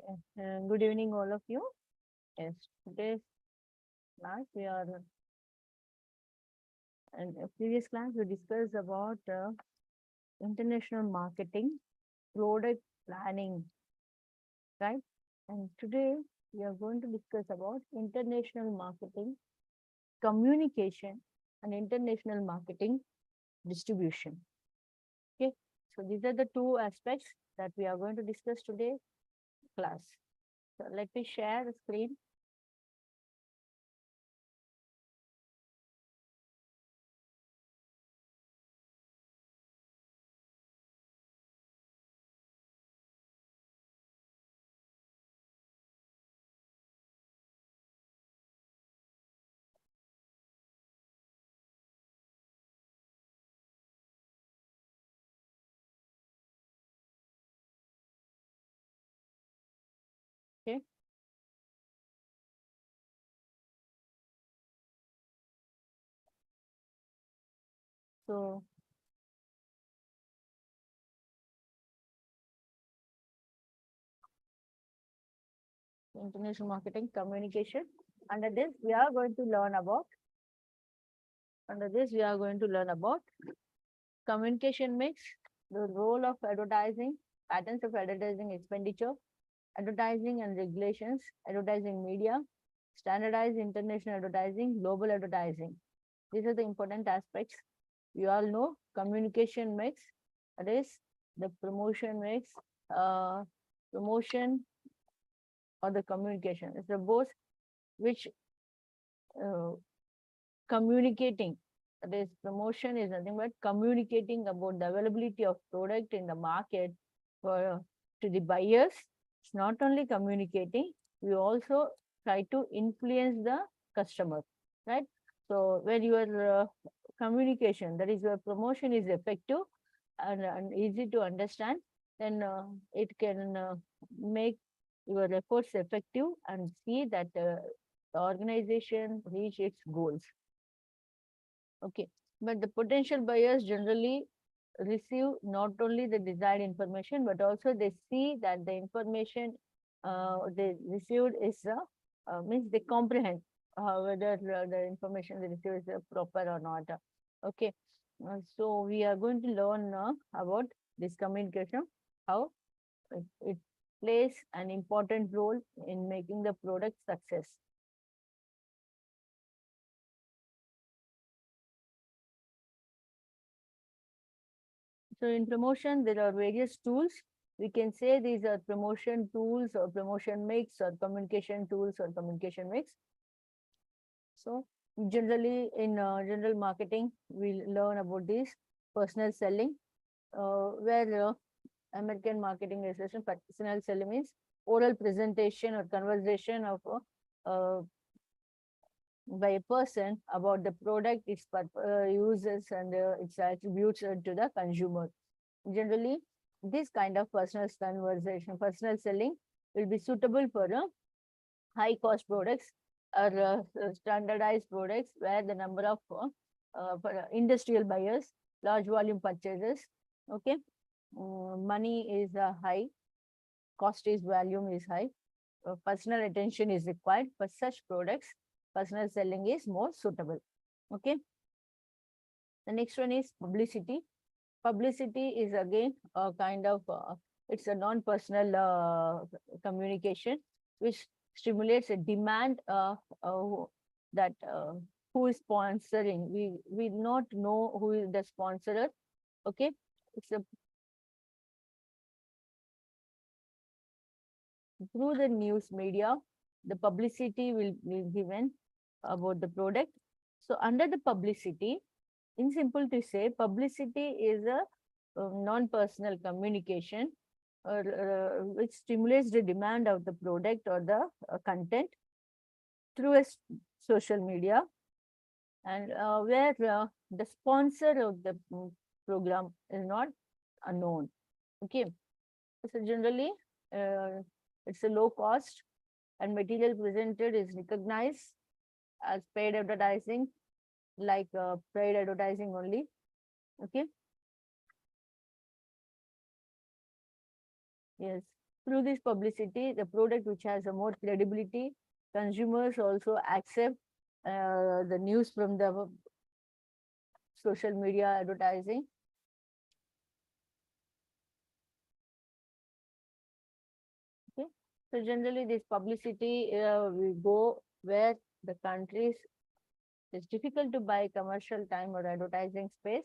Good evening, all of you. Yes, today's class we are in a previous class we discussed about international marketing, product planning, right? And today we are going to discuss about international marketing, communication, and international marketing distribution. Okay, so these are the two aspects that we are going to discuss today class. So let me share the screen. Okay. So international marketing communication. Under this, we are going to learn about. Under this, we are going to learn about communication mix, the role of advertising, patterns of advertising expenditure, advertising and regulations, advertising media, standardized international advertising, global advertising. These are the important aspects. You all know communication mix. That is the promotion mix, promotion or the communication. It's the both which uh, communicating, that is promotion is nothing but communicating about the availability of product in the market for to the buyers. It's not only communicating, we also try to influence the customer, right? So when your communication, that is your promotion is effective and easy to understand, then it can make your efforts effective and see that the organization reach its goals. Okay, but the potential buyers generally receive not only the desired information, but also they see that the information they received is means they comprehend whether the information they received is proper or not. Okay, so we are going to learn about this communication, how it plays an important role in making the product success. So in promotion, there are various tools. We can say these are promotion tools or promotion mix or communication tools or communication mix. So generally in general marketing, we learn about this personal selling, where American marketing association personal selling means oral presentation or conversation of by a person about the product, its uses and its attributes to the consumer. Generally, this kind of personal conversation, personal selling will be suitable for high cost products or standardized products where the number of for industrial buyers, large volume purchases, okay, money is high, cost is volume is high, personal attention is required. For such products, personal selling is more suitable. Okay. The next one is publicity. Publicity is again a kind of it's a non-personal communication which stimulates a demand that who is sponsoring. We not know who is the sponsorer. Okay, it's a through the news media, the publicity will be given about the product. So under the publicity, in simple to say, publicity is a non-personal communication which stimulates the demand of the product or the content through a social media, and where the sponsor of the program is not unknown. Okay, so generally it's a low cost and material presented is recognized as paid advertising, like paid advertising only. Okay. Yes. Through this publicity, the product which has a more credibility, consumers also accept the news from the social media advertising. Okay, so generally this publicity will go where the countries it's difficult to buy commercial time or advertising space.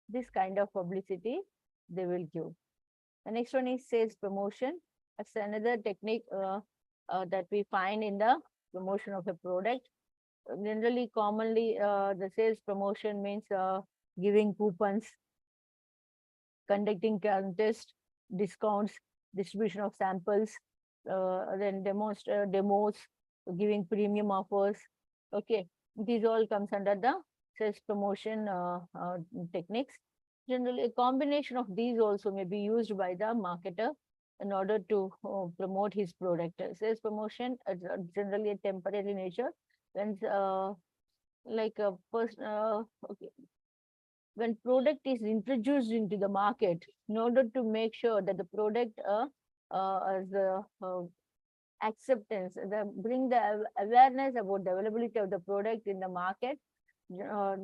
This kind of publicity they will give. The next one is sales promotion. That's another technique that we find in the promotion of a product. Generally, commonly, the sales promotion means giving coupons, conducting contests, discounts, distribution of samples, then demos, giving premium offers. Okay, these all comes under the sales promotion techniques. Generally, a combination of these also may be used by the marketer in order to promote his product. Sales promotion is generally a temporary nature. When like a person, okay, when product is introduced into the market, in order to make sure that the product as acceptance, bring the awareness about the availability of the product in the market, uh,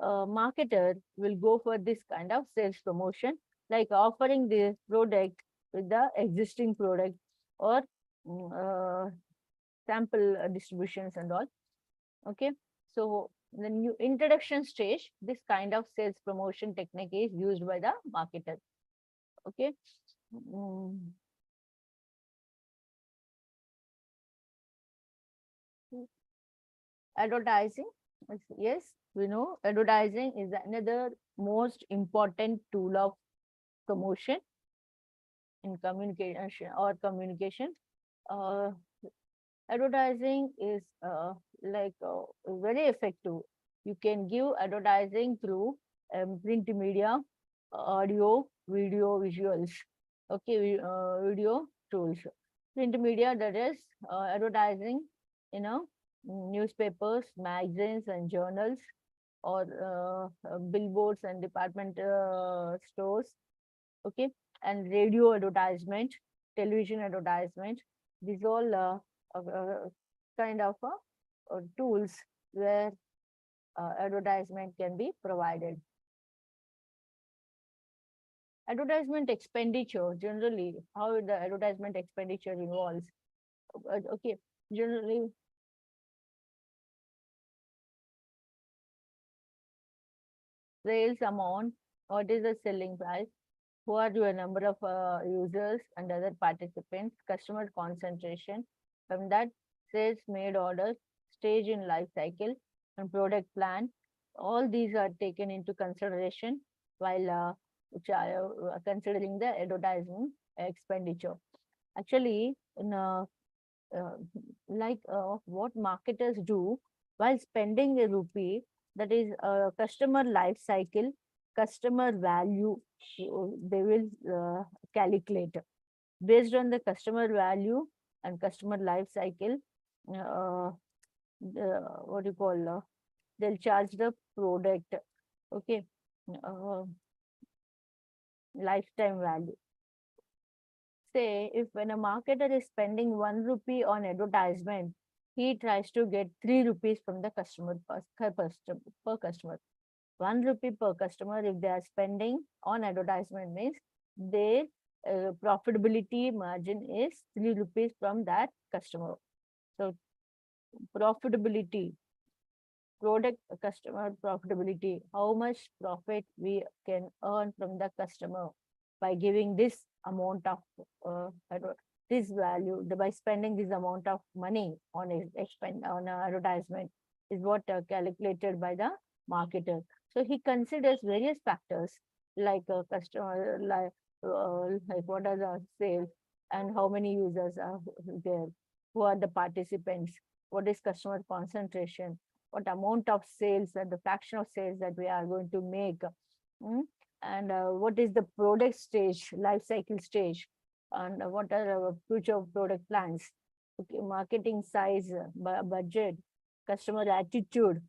marketer will go for this kind of sales promotion, like offering the product with the existing product or sample distributions and all. Okay, so the new introduction stage, this kind of sales promotion technique is used by the marketer. Okay. Mm. Advertising, yes, we know advertising is another most important tool of promotion in communication or communication. Uh, Advertising is very effective. You can give advertising through print media, audio, video, visuals. Okay, video tools. Print media, that is advertising, you know, newspapers, magazines, and journals, or billboards and department stores. Okay, and radio advertisement, television advertisement. These all kind of tools where advertisement can be provided. Advertisement expenditure, generally, how the advertisement expenditure involves. Okay, generally, sales amount, what is the selling price, who are your number of users and other participants, customer concentration. From that, sales made orders, stage in life cycle, and product plan. All these are taken into consideration while considering the advertising expenditure. Actually, in uh, what marketers do while spending a rupee, that is customer life cycle, customer value, they will calculate based on the customer value and customer life cycle. uh, what do you call, they'll charge the product. Okay, uh, lifetime value. Say if when a marketer is spending 1 rupee on advertisement, he tries to get 3 rupees from the customer per customer. 1 rupee per customer if they are spending on advertisement means their profitability margin is 3 rupees from that customer. So profitability, product customer profitability, how much profit we can earn from the customer by giving this amount of this value, by spending this amount of money on on advertisement is what calculated by the marketer. So he considers various factors like customer, like what are the sales and how many users are there, who are the participants, what is customer concentration, what amount of sales and the fraction of sales that we are going to make, and what is the product stage, life cycle stage, and what are our future product plans, okay, marketing size, budget, customer attitude,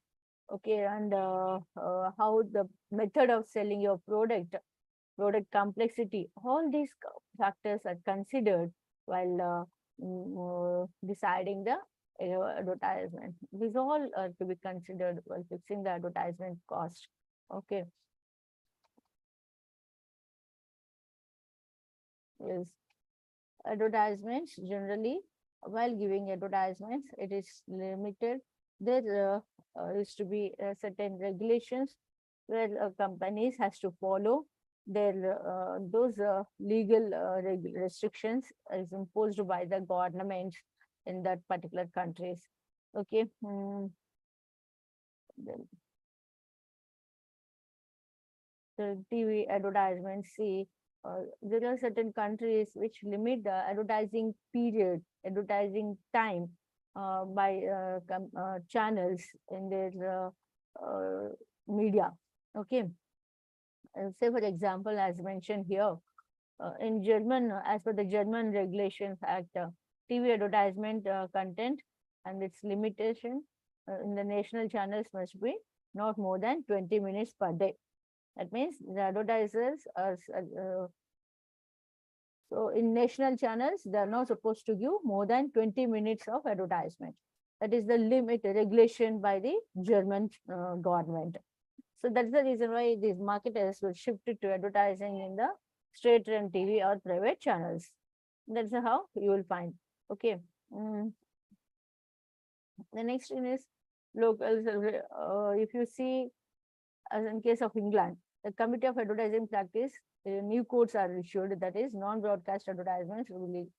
okay, and how the method of selling your product, product complexity. All these factors are considered while deciding the advertisement. These all are to be considered while fixing the advertisement cost. Okay. Yes. Advertisements generally, while giving advertisements, it is limited. There is to be certain regulations where companies has to follow their those legal restrictions is imposed by the governments in that particular countries. Okay. The TV advertisements, see, there are certain countries which limit the advertising period, advertising time by channels in their media. Okay. Say, for example, as mentioned here, in German, as per the German Regulations Act, TV advertisement content and its limitation in the national channels must be not more than 20 minutes per day. That means the advertisers are, so in national channels, they are not supposed to give more than 20 minutes of advertisement. That is the limit regulation by the German government. So that's the reason why these marketers will shift to advertising in the straight run TV or private channels. That's how you will find. Okay. The next one is local. If you see, as in case of England, the Committee of Advertising Practice, new codes are issued, that is non-broadcast advertisements really.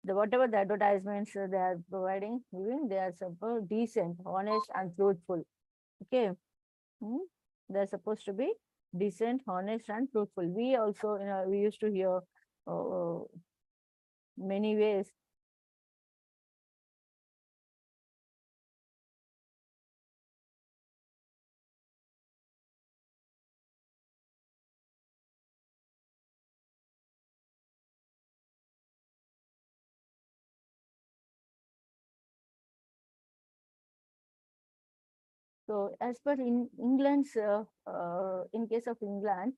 Whatever the advertisements they are providing, giving, they are supposed decent, honest, and truthful. Okay. They're supposed to be decent, honest, and truthful. We also, we used to hear many ways. So as per in England's, in case of England,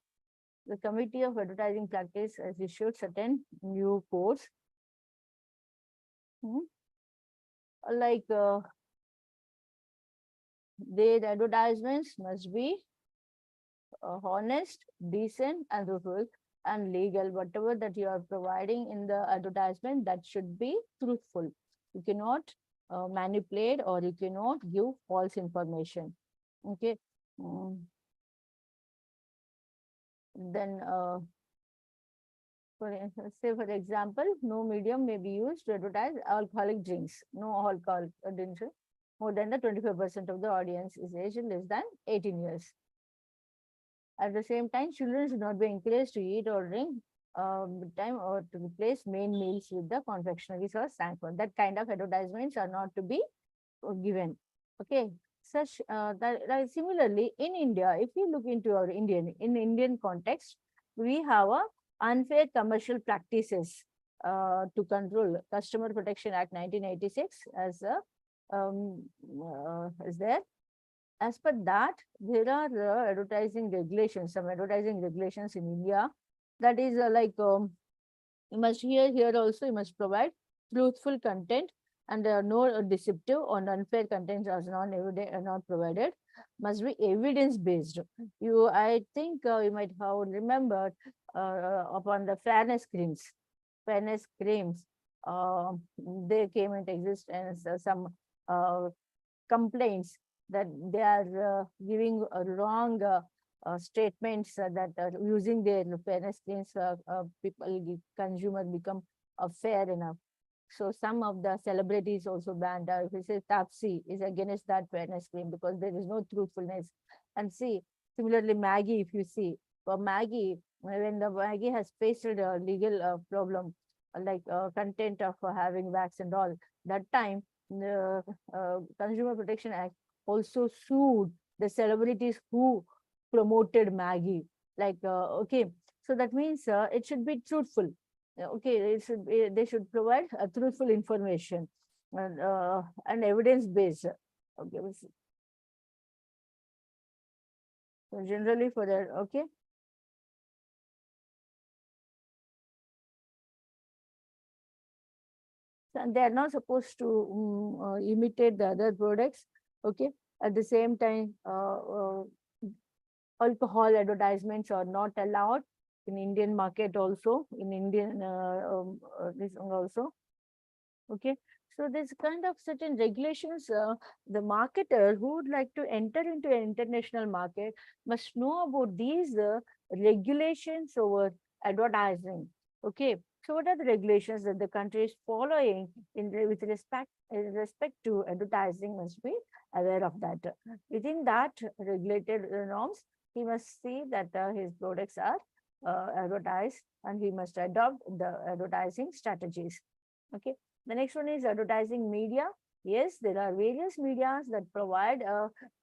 the Committee of Advertising Practice has issued certain new codes. Like their advertisements must be honest, decent, and truthful and legal. Whatever that you are providing in the advertisement, that should be truthful. You cannot manipulate or you cannot give false information. Okay. Then say, for example, no medium may be used to advertise alcoholic drinks. No alcohol drinks. More than the 25% of the audience is aged less than 18 years. At the same time, children should not be encouraged to eat or drink time or to replace main meals with the confectionaries or snack food. That kind of advertisements are not to be given. Okay. Such that similarly in India, if you look into our Indian context, we have a unfair commercial practices to control Customer Protection Act 1986 as a is there. As per that, there are advertising regulations, some advertising regulations in India. That is like you must here also you must provide truthful content, and no deceptive or unfair contents are not provided. Must be evidence based. I think you might have remembered upon the fairness creams. Fairness creams, they came into existence. Some complaints that they are giving wrong statements that using their fairness claims, people, consumer become fair enough. So some of the celebrities also banned. If you say Tapsi is against that fairness claim because there is no truthfulness. And see, similarly, Maggie, if you see, for Maggie, when the Maggie has faced a legal problem, like content of having wax and all, that time the Consumer Protection Act also sued the celebrities who promoted Maggie. Like, okay, so that means it should be truthful. Okay, they should provide truthful information and evidence based. Okay, so generally for that, okay. and they are not supposed to imitate the other products. Okay, at the same time, alcohol advertisements are not allowed in Indian market also, in Indian this one also. Okay, so there's kind of certain regulations. The marketer who would like to enter into an international market must know about these regulations over advertising. Okay, so what are the regulations that the country is following with respect to advertising? Must be aware of that. Within that regulated norms, he must see that his products are advertised, and he must adopt the advertising strategies. Okay, the next one is advertising media. Yes, there are various medias that provide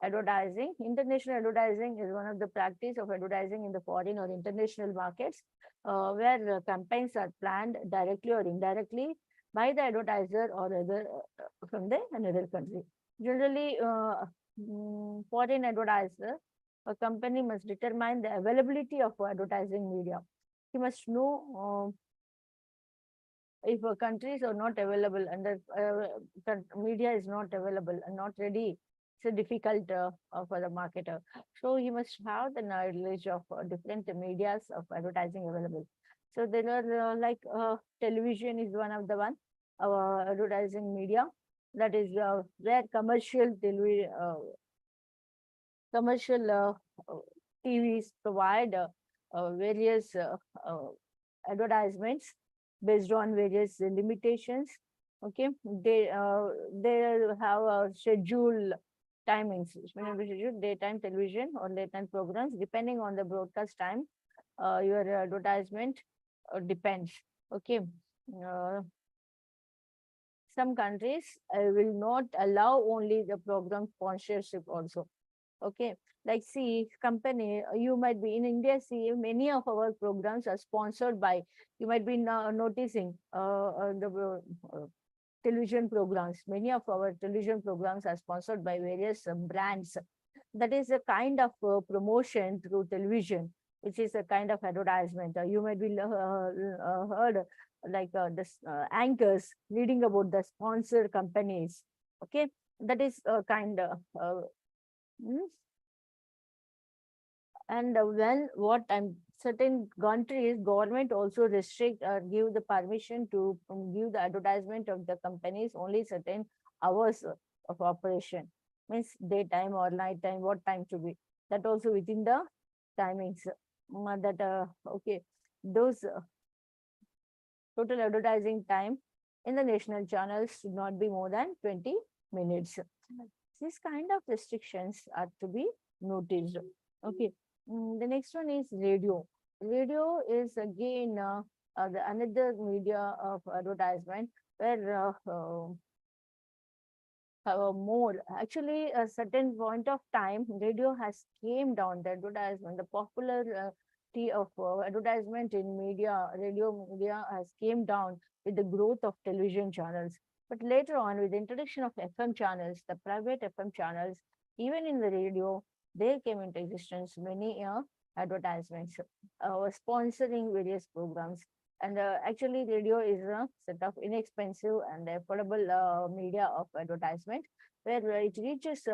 advertising. International advertising is one of the practice of advertising in the foreign or international markets, where campaigns are planned directly or indirectly by the advertiser or other from the another country. Generally, foreign advertiser, a company must determine the availability of advertising media. He must know if countries are not available and the media is not available and not ready, it's a difficult for the marketer. So he must have the knowledge of different medias of advertising available. So there are television is one of the one, advertising media, that is where commercial TVs provide various advertisements based on various limitations. Okay, they have a schedule timings, daytime television or late night programs depending on the broadcast time. Your advertisement depends. Okay, some countries will not allow only the program sponsorship also. Okay, like see company, you might be in India, see many of our programs are sponsored by, you might be noticing the television programs, many of our television programs are sponsored by various brands. That is a kind of promotion through television, which is a kind of advertisement. You might be heard like this anchors reading about the sponsored companies. Okay, that is a kind of and when what I'm certain countries government also restrict or give the permission to give the advertisement of the companies only certain hours of operation, means daytime or night time, what time to be, that also within the timings. That okay, those total advertising time in the national channels should not be more than 20 minutes. These kind of restrictions are to be noticed. Okay. The next one is radio. Radio is again another media of advertisement where more. Actually, a certain point of time, radio has came down. The advertisement, the popularity of advertisement in media, radio media has came down with the growth of television channels. But later on, with the introduction of FM channels, the private FM channels, even in the radio, they came into existence. Many advertisements sponsoring various programs. And actually, radio is a set of inexpensive and affordable media of advertisement where it reaches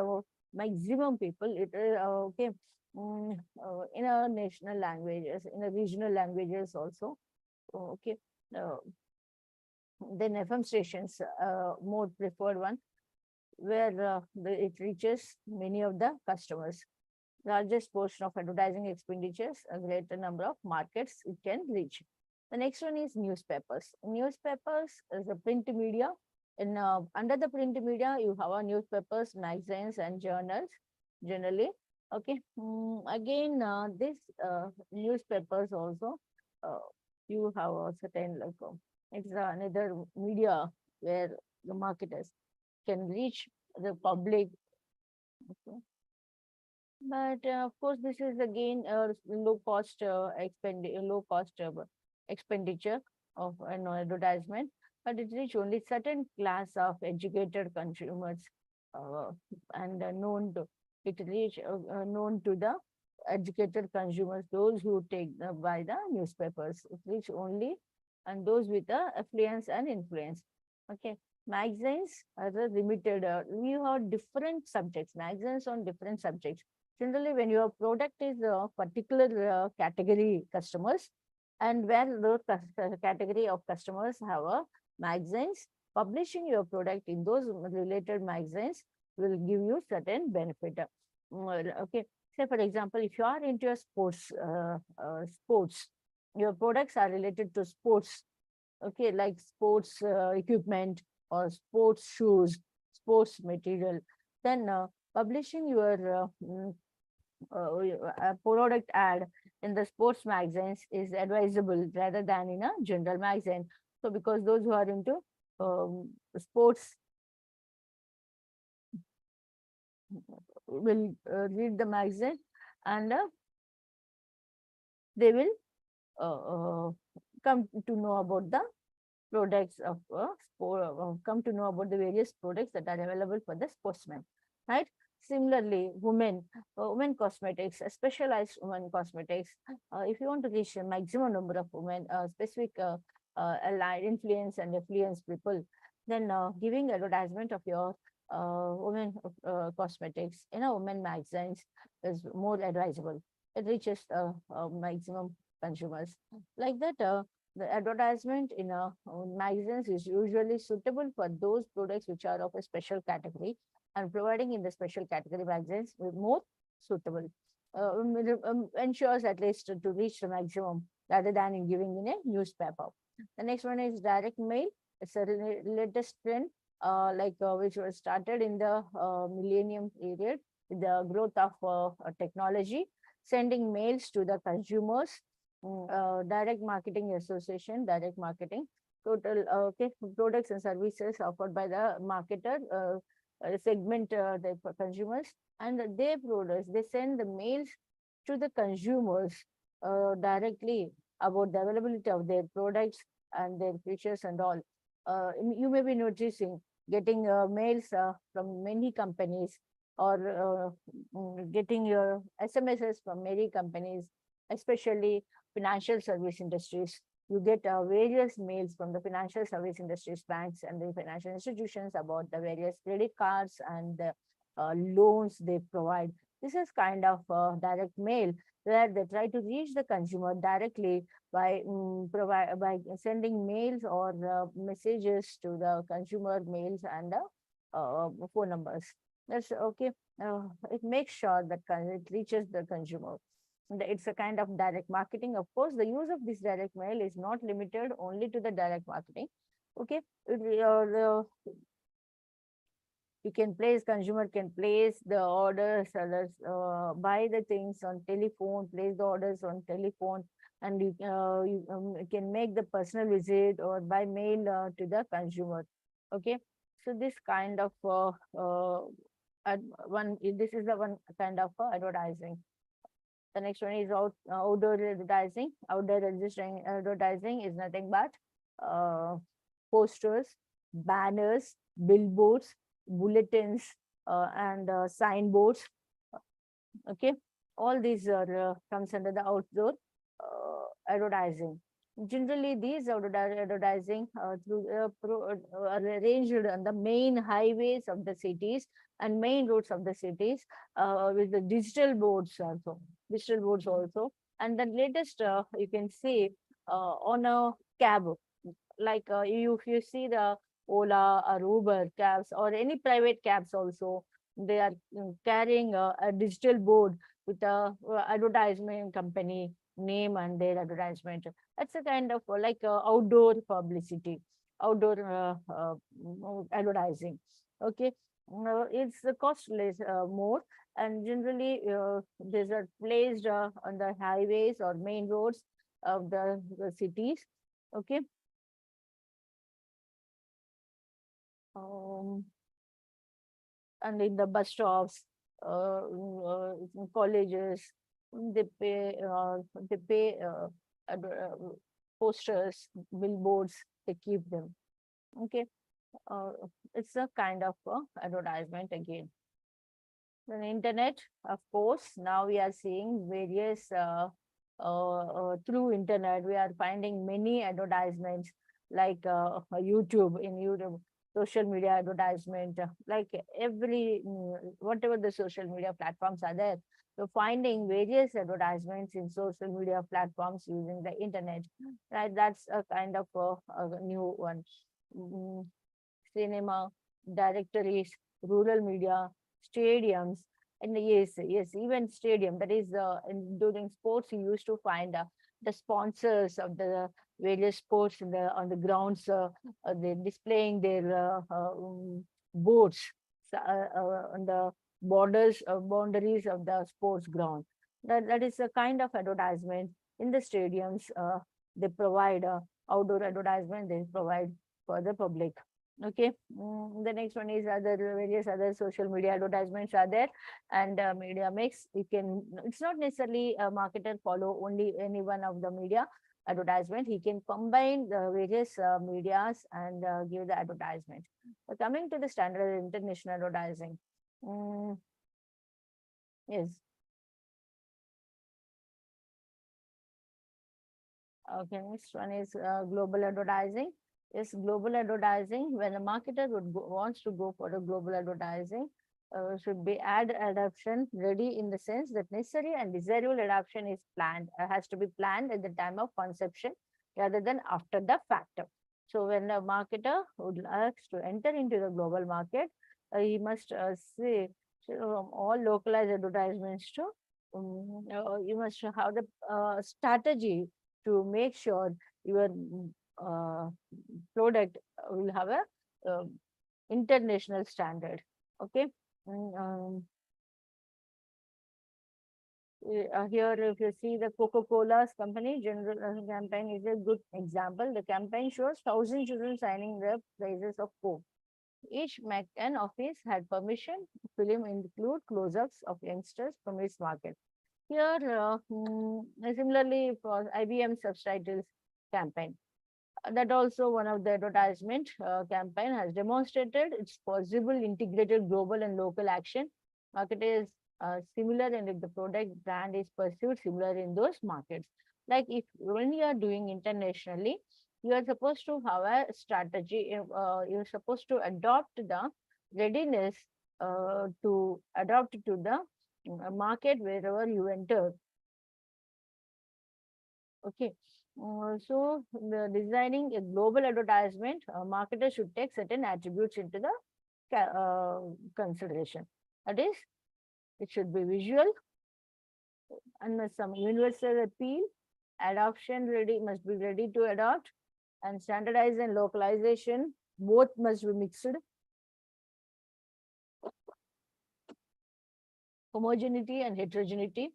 maximum people. It okay in a national languages, in a regional languages also. Okay, then FM stations, more preferred one, where it reaches many of the customers. Largest portion of advertising expenditures, a greater number of markets it can reach. The next one is newspapers. Newspapers is a print media. In under the print media, you have newspapers, magazines, and journals generally. Okay. Again, this newspapers also you have a certain like it's another media where the marketers can reach the public. Okay. But of course, this is again a low cost expenditure of an advertisement, but it reach only certain class of educated consumers, uh, and known to it reach known to the educated consumers, those who take buy the newspapers. It reach only and those with the affluence and influence. Okay, magazines are the limited. We have different subjects, magazines on different subjects. Generally, when your product is a particular category customers, and where those category of customers have a magazines, publishing your product in those related magazines will give you certain benefit. Okay, say for example, if you are into a sports, your products are related to sports, okay, like sports equipment or sports shoes, sports material, then publishing your product ad in the sports magazines is advisable rather than in a general magazine. So because those who are into sports will read the magazine, and they will come to know about the products of sport, come to know about the various products that are available for the sportsmen, right? Similarly, women cosmetics, specialized women cosmetics. If you want to reach a maximum number of women, specific allied influence and affluence people, then giving advertisement of your women cosmetics in a women magazines is more advisable. It reaches maximum consumers. Like that, the advertisement in magazines is usually suitable for those products which are of a special category, and providing in the special category magazines is more suitable. Ensures at least to reach the maximum rather than in giving in a newspaper. The next one is direct mail. It's a latest trend, which was started in the millennium period with the growth of technology, sending mails to the consumers. Direct marketing association, direct marketing, total okay, products and services offered by the marketer, segment the consumers, and they products, they send the mails to the consumers directly about the availability of their products and their features and all. You may be noticing getting mails from many companies, or getting your SMSs from many companies, especially financial service industries. You get various mails from the financial service industries, banks and the financial institutions about the various credit cards and the loans they provide. This is kind of direct mail where they try to reach the consumer directly by by sending mails or messages to the consumer mails and phone numbers. That's okay. It makes sure that it reaches the consumer. It's a kind of direct marketing. Of course, the use of this direct mail is not limited only to the direct marketing. Okay, you can place, consumer can place the orders, sellers buy the things on telephone, place the orders on telephone, and you can make the personal visit or by mail to the consumer. Okay, so this kind of this is the one kind of advertising. The next one is outdoor advertising. Outdoor registering advertising is nothing but posters, banners, billboards, bulletins, and signboards. Okay, all these are comes under the outdoor advertising. Generally, these advertising are arranged on the main highways of the cities and main roads of the cities, with the digital boards also. Digital boards also. And the latest, you can see on a cab, like if you see the Ola or Uber cabs or any private cabs also, they are carrying a digital board with a advertisement company name and their advertisement. That's a kind of like outdoor publicity, outdoor advertising. Okay, it's the costless more, and generally these are placed on the highways or main roads of the cities. Okay. Um, and in the bus stops, colleges, they pay posters, billboards, they keep them. Okay, uh, it's a kind of advertisement again. The internet, of course, now we are seeing various through internet, we are finding many advertisements like YouTube, in YouTube, social media advertisement, like every, whatever the social media platforms are there. So finding various advertisements in social media platforms using the internet, right? That's a kind of a new one. Mm, Cinema, directories, rural media, stadiums, and yes, yes, even stadium. That is, during sports, you used to find the sponsors of the various sports in on the grounds. They're displaying their boards on the boundaries of the sports ground. That is a kind of advertisement in the stadiums. They provide outdoor advertisement. They provide for the public. Okay. The next one is other various other social media advertisements are there, and media mix. You can, it's not necessarily a marketer follow only any one of the media advertisement. He can combine the various medias and give the advertisement. Coming to the standard international advertising. Mm, yes. Okay, next one is global advertising. Yes, global advertising. When a marketer wants to go for a global advertising, should be ad adoption ready, in the sense that necessary and desirable adoption is planned, has to be planned at the time of conception rather than after the fact. So when a marketer would like to enter into the global market, he must say, all localized advertisements to, you must have the strategy to make sure your uh, product will have a international standard. Okay. Mm, Here, if you see the Coca-Cola's company general campaign is a good example. The campaign shows 1,000 children signing the prices of Coke. Each McCann office had permission. Film include close-ups of youngsters from its market. Here, similarly for IBM subtitles campaign, that also one of the advertisement campaign has demonstrated its possible integrated global and local action. Market is similar, and if the product brand is pursued similar in those markets. Like if when you are doing internationally, you are supposed to have a strategy. You're supposed to adopt the readiness to adapt to the market wherever you enter. Okay. So the designing a global advertisement, a marketer should take certain attributes into the consideration. That is, it should be visual and some universal appeal. Adoption ready must be ready to adopt, and standardized and localization both must be mixed. Homogeneity and heterogeneity,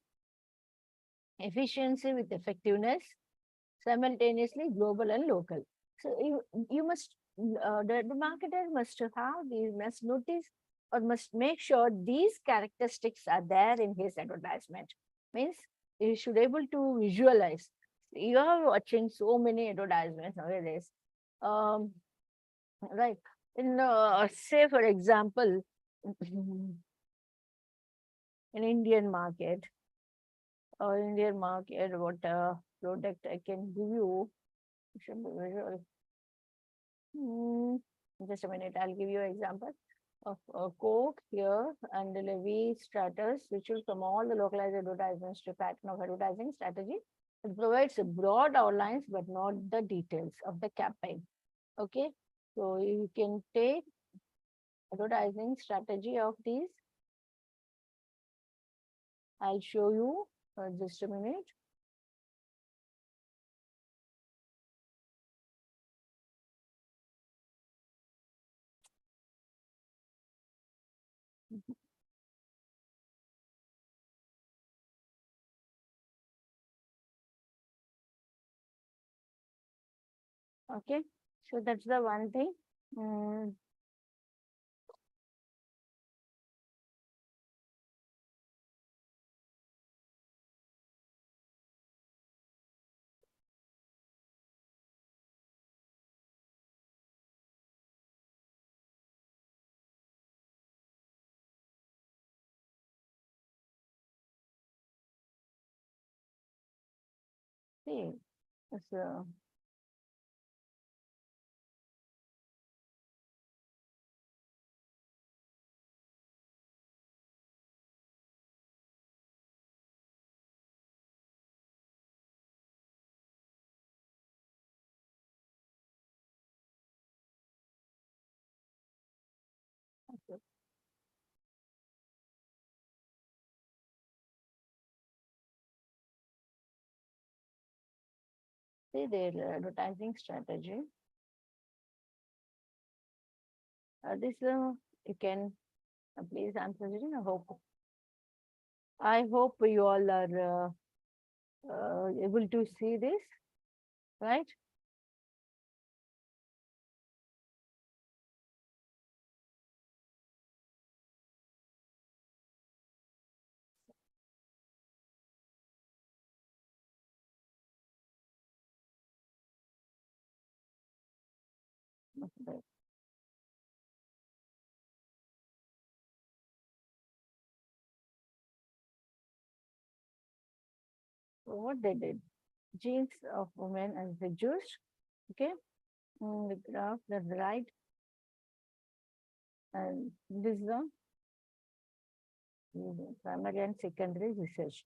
efficiency with effectiveness, simultaneously global and local. So you must, the marketer must have these, must notice or must make sure these characteristics are there in his advertisement. Means you should able to visualize. You are watching so many advertisements nowadays. Right. In say for example, in Indian market or Indian market, what product I can give you should be visual. Just a minute, I'll give you an example of Coke here and the Levi Stratus, which will from all the localized advertisements to pattern of advertising strategy. It provides broad outlines but not the details of the campaign. Okay, so you can take advertising strategy of these. I'll show you just a minute. Okay, so that's the one thing. Mm, see, so See their advertising strategy. This you can please answer it. I hope you all are able to see this, right? Okay. So what they did, genes of women as reduced. Okay, the graph, the right, and this is the primary and secondary research.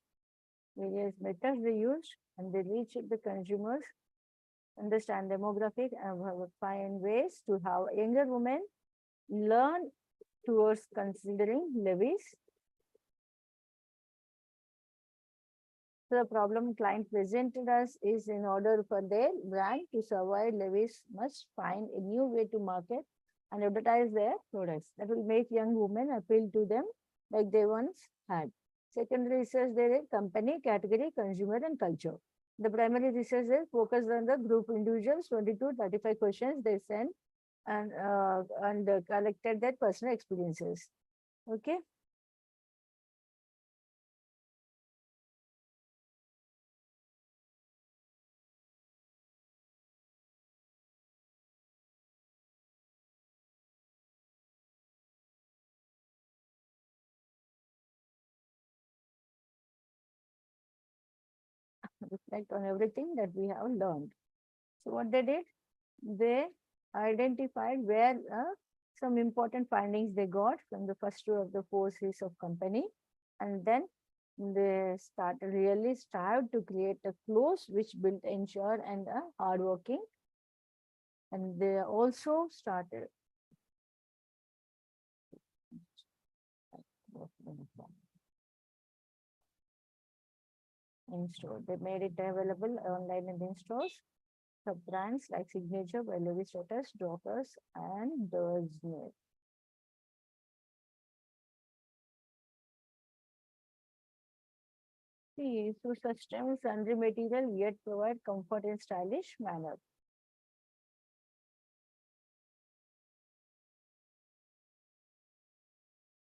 Various methods they used, and they reached the consumers, understand demographic, and find ways to have younger women learn towards considering levies. So the problem client presented us is in order for their brand to survive, levies must find a new way to market and advertise their products that will make young women appeal to them like they once had. Secondary research there is company, category, consumer, and culture. The primary research is focused on the group individuals, 22, 35 questions they sent and collected their personal experiences. Okay. Reflect on everything that we have learned. So what they did, they identified where some important findings they got from the first two of the four C's of company, and then they started really strive to create a close which built ensure and hardworking, and they also started in store. They made it available online and in stores. The brands like Signature by Levi Strauss, Dockers, and Disney. See, so sustainable sundry material yet provide comfort in stylish manner.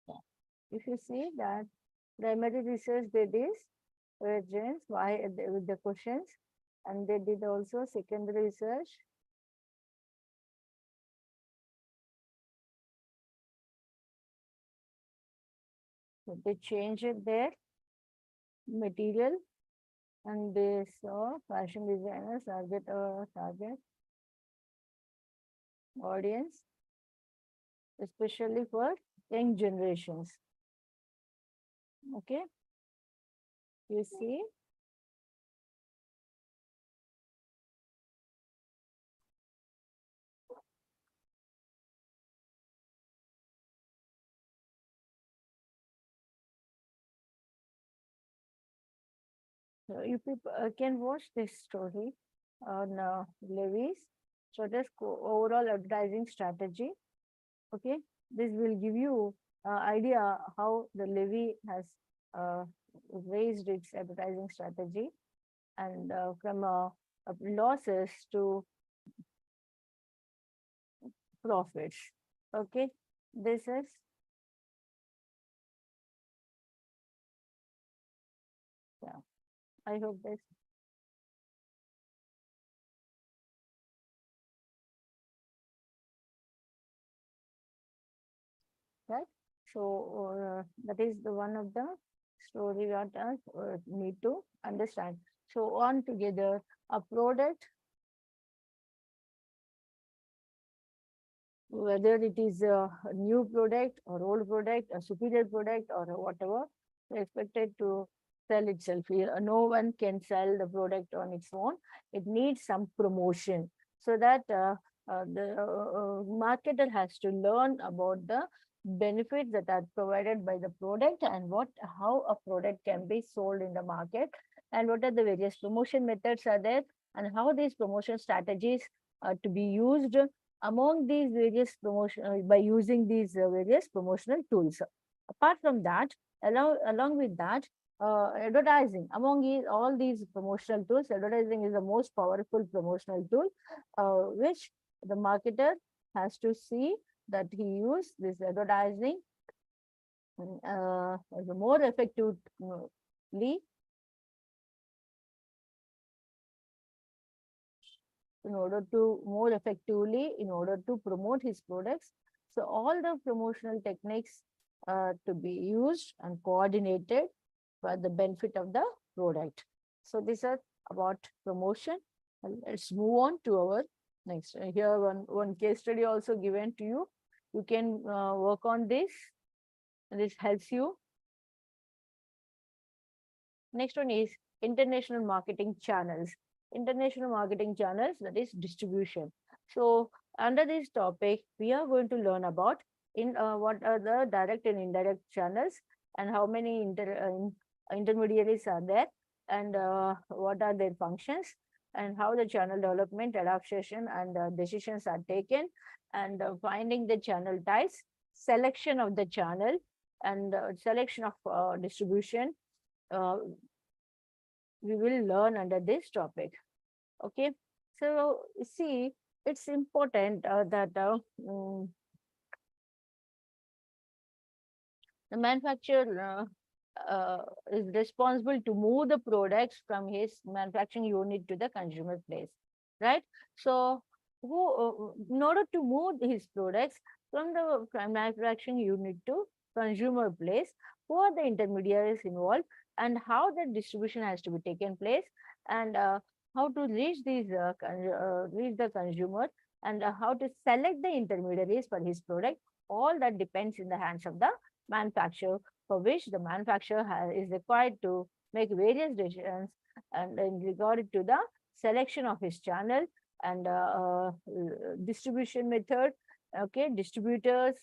Yeah. If you see that primary research they did James, why with the questions, and they did also secondary research. So they changed their material and they saw fashion designers target audience, especially for young generations. Okay, you see. So you people can watch this story on Levy's. So that's overall advertising strategy. Okay, this will give you idea how the Levy has uh, raised its advertising strategy and from losses to profits. Okay, this is, yeah, I hope this, right? So that is the one of the story that need to understand. So on together, a product, whether it is a new product or old product, a superior product or whatever, they're expected to sell itself. No one can sell the product on its own. It needs some promotion so that the marketer has to learn about the benefits that are provided by the product and how a product can be sold in the market and what are the various promotion methods are there and how these promotion strategies are to be used among these various promotion by using these various promotional tools. Apart from that, along with that, advertising among all these promotional tools, advertising is the most powerful promotional tool, which the marketer has to see that he use this advertising more effectively in order to promote his products. So all the promotional techniques to be used and coordinated for the benefit of the product. So these are about promotion. And let's move on to our next. Here one case study also given to you. You can work on this. This helps you. Next one is international marketing channels. International marketing channels, that is distribution. So under this topic, we are going to learn about what are the direct and indirect channels, and how many intermediaries are there, and what are their functions, and how the channel development, adaptation, and decisions are taken, and finding the channel types, selection of the channel, and selection of distribution. We will learn under this topic. Okay, so see, it's important that the manufacturer is responsible to move the products from his manufacturing unit to the consumer place, right? So, in order to move his products from the manufacturing unit to consumer place, who are the intermediaries involved, and how the distribution has to be taken place, and how to reach reach the consumer, and how to select the intermediaries for his product. All that depends in the hands of the manufacturer, for which the manufacturer is required to make various decisions, and in regard to the selection of his channel, and distribution method, okay, distributors,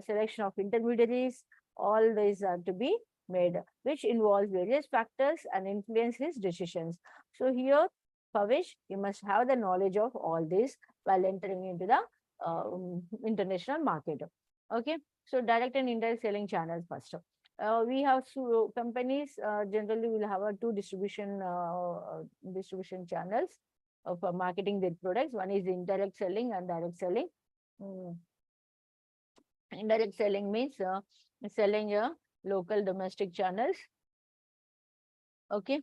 selection of intermediaries. All these are to be made, which involves various factors and influence his decisions. So here, for which you must have the knowledge of all this while entering into the international market. Okay, so direct and indirect selling channels first. We have companies generally will have two distribution channels for marketing their products. One is indirect selling and direct selling. Indirect selling means selling local domestic channels. Okay,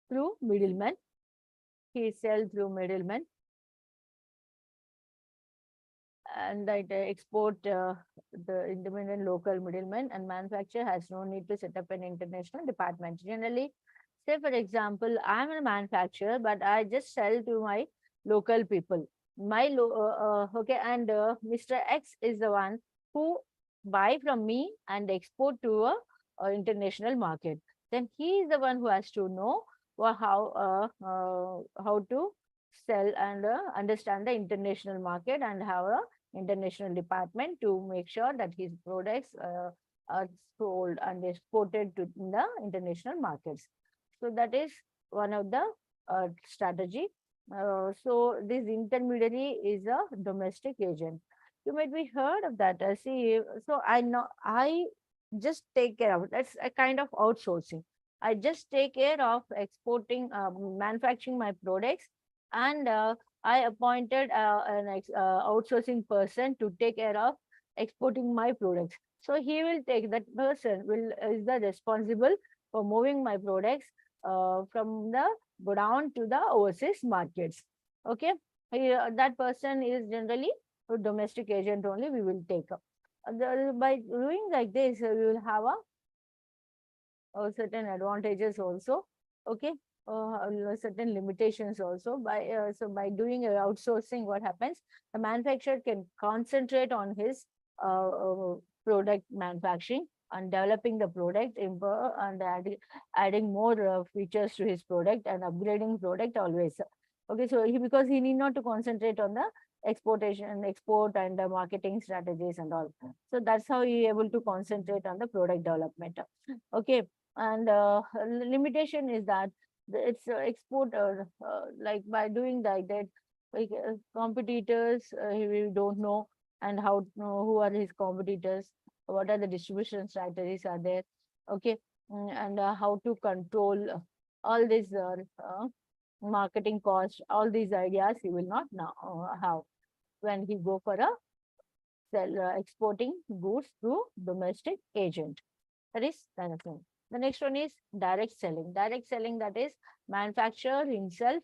through middlemen. He sells through middlemen, and that export the independent local middlemen, and manufacturer has no need to set up an international department. Generally, say for example, I'm a manufacturer, but I just sell to my local people. Okay, and Mr. X is the one who buy from me and export to a international market. Then he is the one who has to know how to sell and understand the international market, and have a international department to make sure that his products are sold and exported to the international markets. So that is one of the strategy. So this intermediary is a domestic agent. You might be heard of that. See, so I just take care of it. That's a kind of outsourcing. I just take care of exporting, manufacturing my products, and I appointed an outsourcing person to take care of exporting my products. So he will take, that person is the responsible for moving my products from the godown to the overseas markets. Okay, that person is generally a domestic agent only. We will take up. By doing like this, we will have certain advantages also. Okay, certain limitations also. By doing outsourcing, what happens? The manufacturer can concentrate on his product manufacturing and developing the product, and adding more features to his product and upgrading product always. Okay, so because he need not to concentrate on the export and the marketing strategies and all. So that's how he able to concentrate on the product development. Okay, And limitation is that it's export, like by doing that, like competitors, we don't know, and how to know who are his competitors, what are the distribution strategies are there, okay. And how to control all these marketing costs, all these ideas he will not now have when he go for a exporting goods through domestic agent. That is direct selling. The next one is direct selling. Direct selling, that is manufacturer himself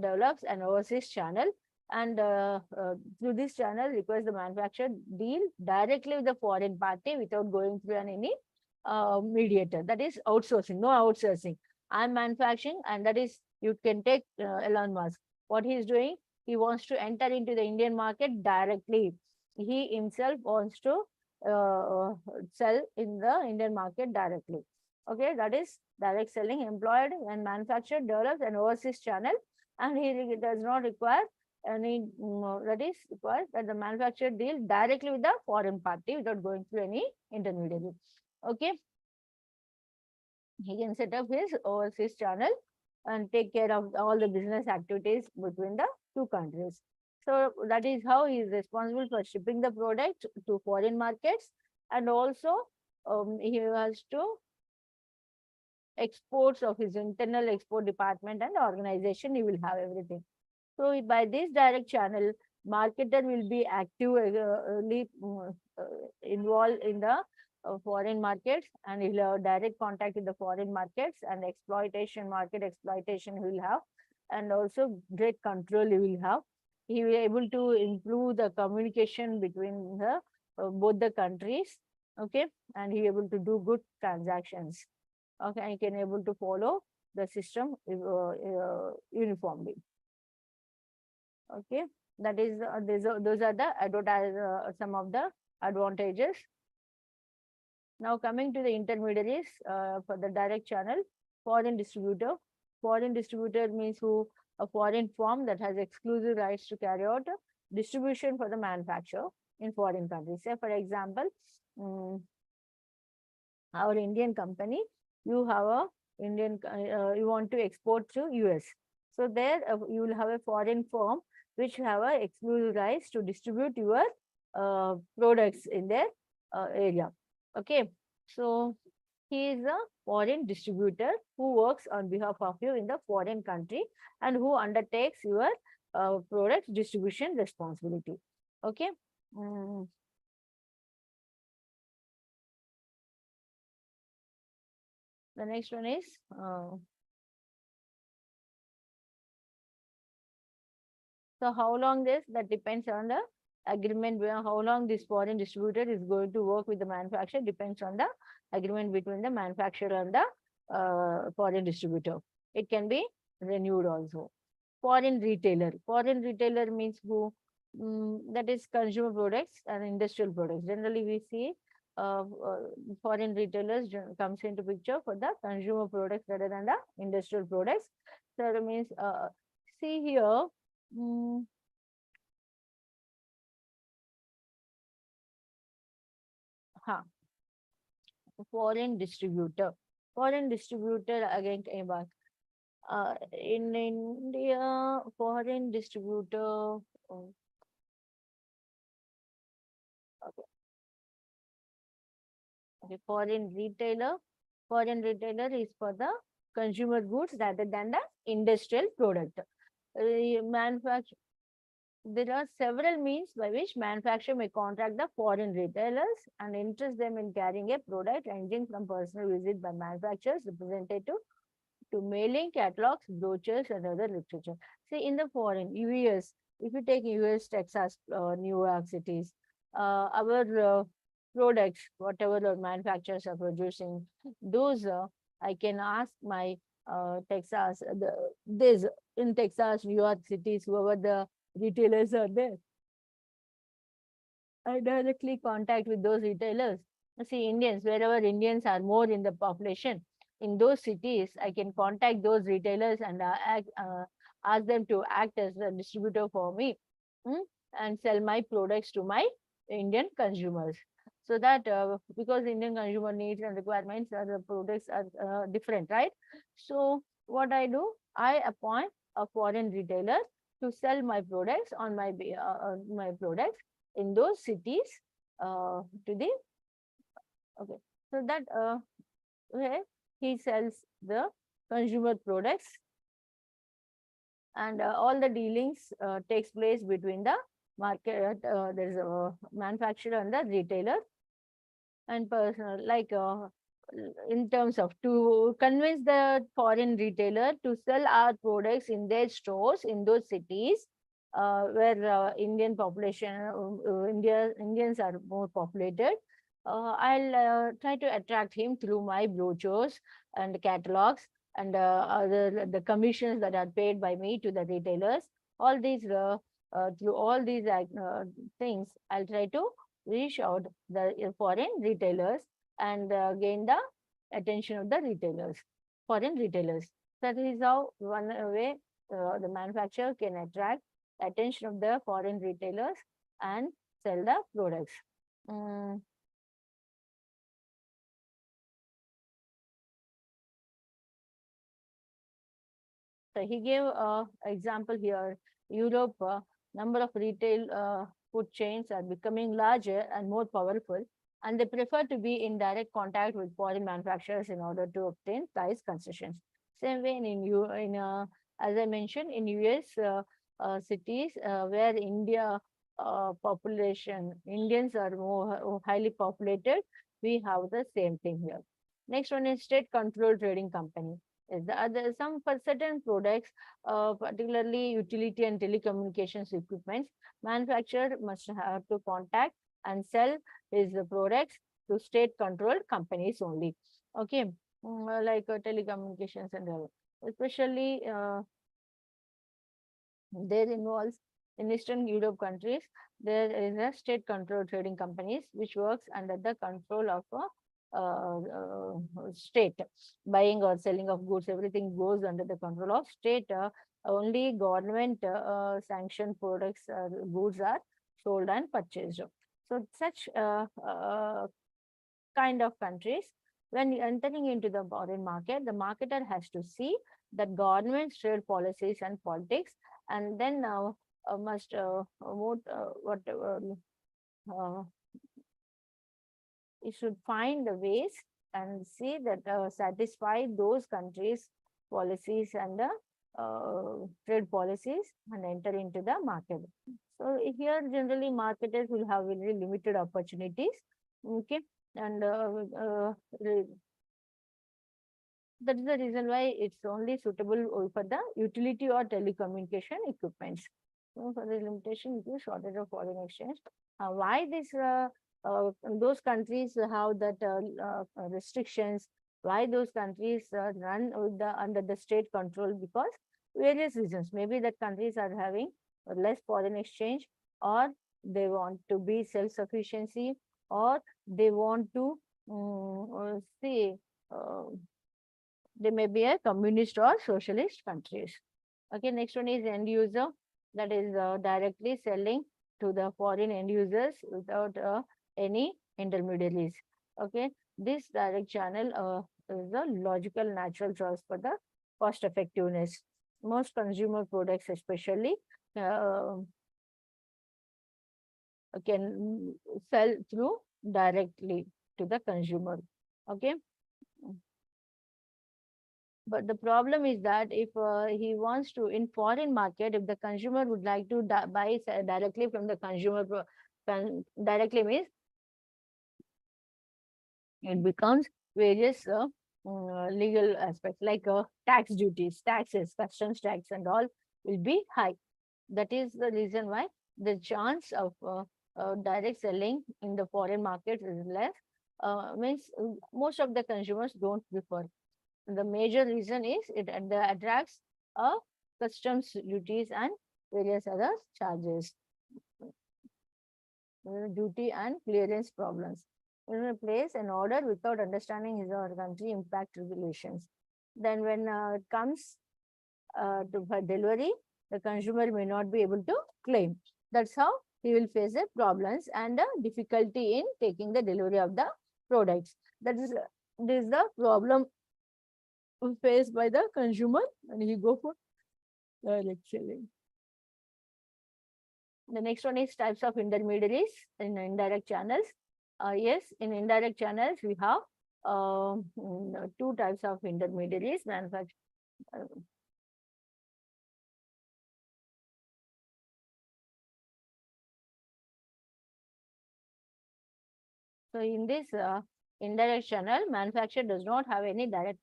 develops an overseas channel, and through this channel requires the manufacturer deal directly with the foreign party without going through any mediator. That is outsourcing, no outsourcing. I'm manufacturing, and that is, you can take Elon Musk. What he is doing, he wants to enter into the Indian market directly. He himself wants to uh, sell in the Indian market directly. Okay, that is direct selling. Employed and manufacturer develops an overseas channel, and he does not require any, that is required that the manufacturer deal directly with the foreign party without going through any intermediary. Okay, he can set up his overseas channel and take care of all the business activities between the two countries. So that is how he is responsible for shipping the product to foreign markets, and also he has to exports of his internal export department and organization. He will have everything. So by this direct channel, marketer will be actively involved in the foreign markets, and he'll have direct contact with the foreign markets, and market exploitation he will have, and also great control he will have. He will be able to improve the communication between the both the countries, okay, and he able to do good transactions. Okay, and he can able to follow the system uniformly. Okay, that is those are the some of the advantages. Now coming to the intermediaries for the direct channel, foreign distributor. Foreign distributor means who a foreign firm that has exclusive rights to carry out distribution for the manufacturer in foreign countries. Say for example, our Indian company, you have a you want to export to US. So there you will have a foreign firm which have a exclusive rights to distribute your products in their area. Okay, so he is a foreign distributor who works on behalf of you in the foreign country, and who undertakes your product distribution responsibility. Okay. The next one is so how long this, that depends on the agreement, how long this foreign distributor is going to work with the manufacturer depends on the agreement between the manufacturer and the foreign distributor. It can be renewed also. Foreign retailer. Foreign retailer means who, that is consumer products and industrial products. Generally, we see foreign retailers comes into picture for the consumer products rather than the industrial products. So that means, see here, foreign distributor. Foreign distributor again came back. In India, foreign distributor. Okay. Okay, foreign retailer. Foreign retailer is for the consumer goods rather than the industrial product. Manufacture. There are several means by which manufacturer may contract the foreign retailers and interest them in carrying a product, ranging from personal visit by manufacturer's representative to mailing catalogs, brochures, and other literature. See, in the foreign, US, if you take US, Texas, New York cities, our products, whatever our manufacturers are producing, those I can ask my Texas, this in Texas, New York cities, whoever the retailers are there, I directly contact with those retailers. See, Indians, wherever Indians are more in the population, in those cities, I can contact those retailers and ask them to act as a distributor for me, and sell my products to my Indian consumers. So that because Indian consumer needs and requirements are the products are different, right? So what I do, I appoint a foreign retailer to sell my products on my products in those cities to the okay. So that where he sells the consumer products, and all the dealings takes place between the market. There is a manufacturer and the retailer and personal, like in terms of to convince the foreign retailer to sell our products in their stores in those cities where Indian population, Indians are more populated. I'll try to attract him through my brochures and catalogs and other the commissions that are paid by me to the retailers. All these through all these things, I'll try to reach out the foreign retailers and gain the attention of the retailers, foreign retailers. That is how one way the manufacturer can attract the attention of the foreign retailers and sell the products. Mm, So he gave example here. Europe, number of retail food chains are becoming larger and more powerful, and they prefer to be in direct contact with foreign manufacturers in order to obtain price concessions. Same way as I mentioned, in US cities where Indians are more highly populated, we have the same thing here. Next one is state-controlled trading company. Is the other some for certain products, particularly utility and telecommunications equipment, manufacturer must have to contact and sell his products to state-controlled companies only. Okay, like telecommunications and all. Especially there involves in Eastern Europe countries, there is a state-controlled trading companies which works under the control of a state. Buying or selling of goods, everything goes under the control of state. Only government sanctioned products, goods are sold and purchased. So such kind of countries, when entering into the foreign market, the marketer has to see that government's trade policies and politics, and then must whatever you should find the ways and see that satisfy those countries' policies and the trade policies and enter into the market. So here generally marketers will have very limited opportunities. Okay, and that is the reason why it's only suitable for the utility or telecommunication equipments. So for the limitation, it is shortage of foreign exchange. Why those countries have that restrictions? Why those countries run with under the state control? Because various reasons. Maybe that countries are having less foreign exchange, or they want to be self-sufficiency, or they want to say they may be a communist or socialist countries. Okay, next one is end user, that is directly selling to the foreign end users without any intermediaries. Okay, this direct channel is a logical, natural choice for the cost effectiveness. Most consumer products, especially, can sell through directly to the consumer. Okay. But the problem is that if he wants to, in foreign market, if the consumer would like to buy directly from the consumer, directly means it becomes various legal aspects like tax duties, taxes, customs tax and all will be high. That is the reason why the chance of direct selling in the foreign market is less. Means most of the consumers don't prefer. The major reason is it attracts customs duties and various other charges, duty and clearance problems. When we place an order without understanding his or her country impact regulations, then when it comes to for delivery, the consumer may not be able to claim. That's how he will face the problems and the difficulty in taking the delivery of the products. That is, this is the problem faced by the consumer when he go for direct selling. The next one is types of intermediaries in indirect channels. Yes, in indirect channels, we have two types of intermediaries, so in this indirect channel, manufacturer does not have any direct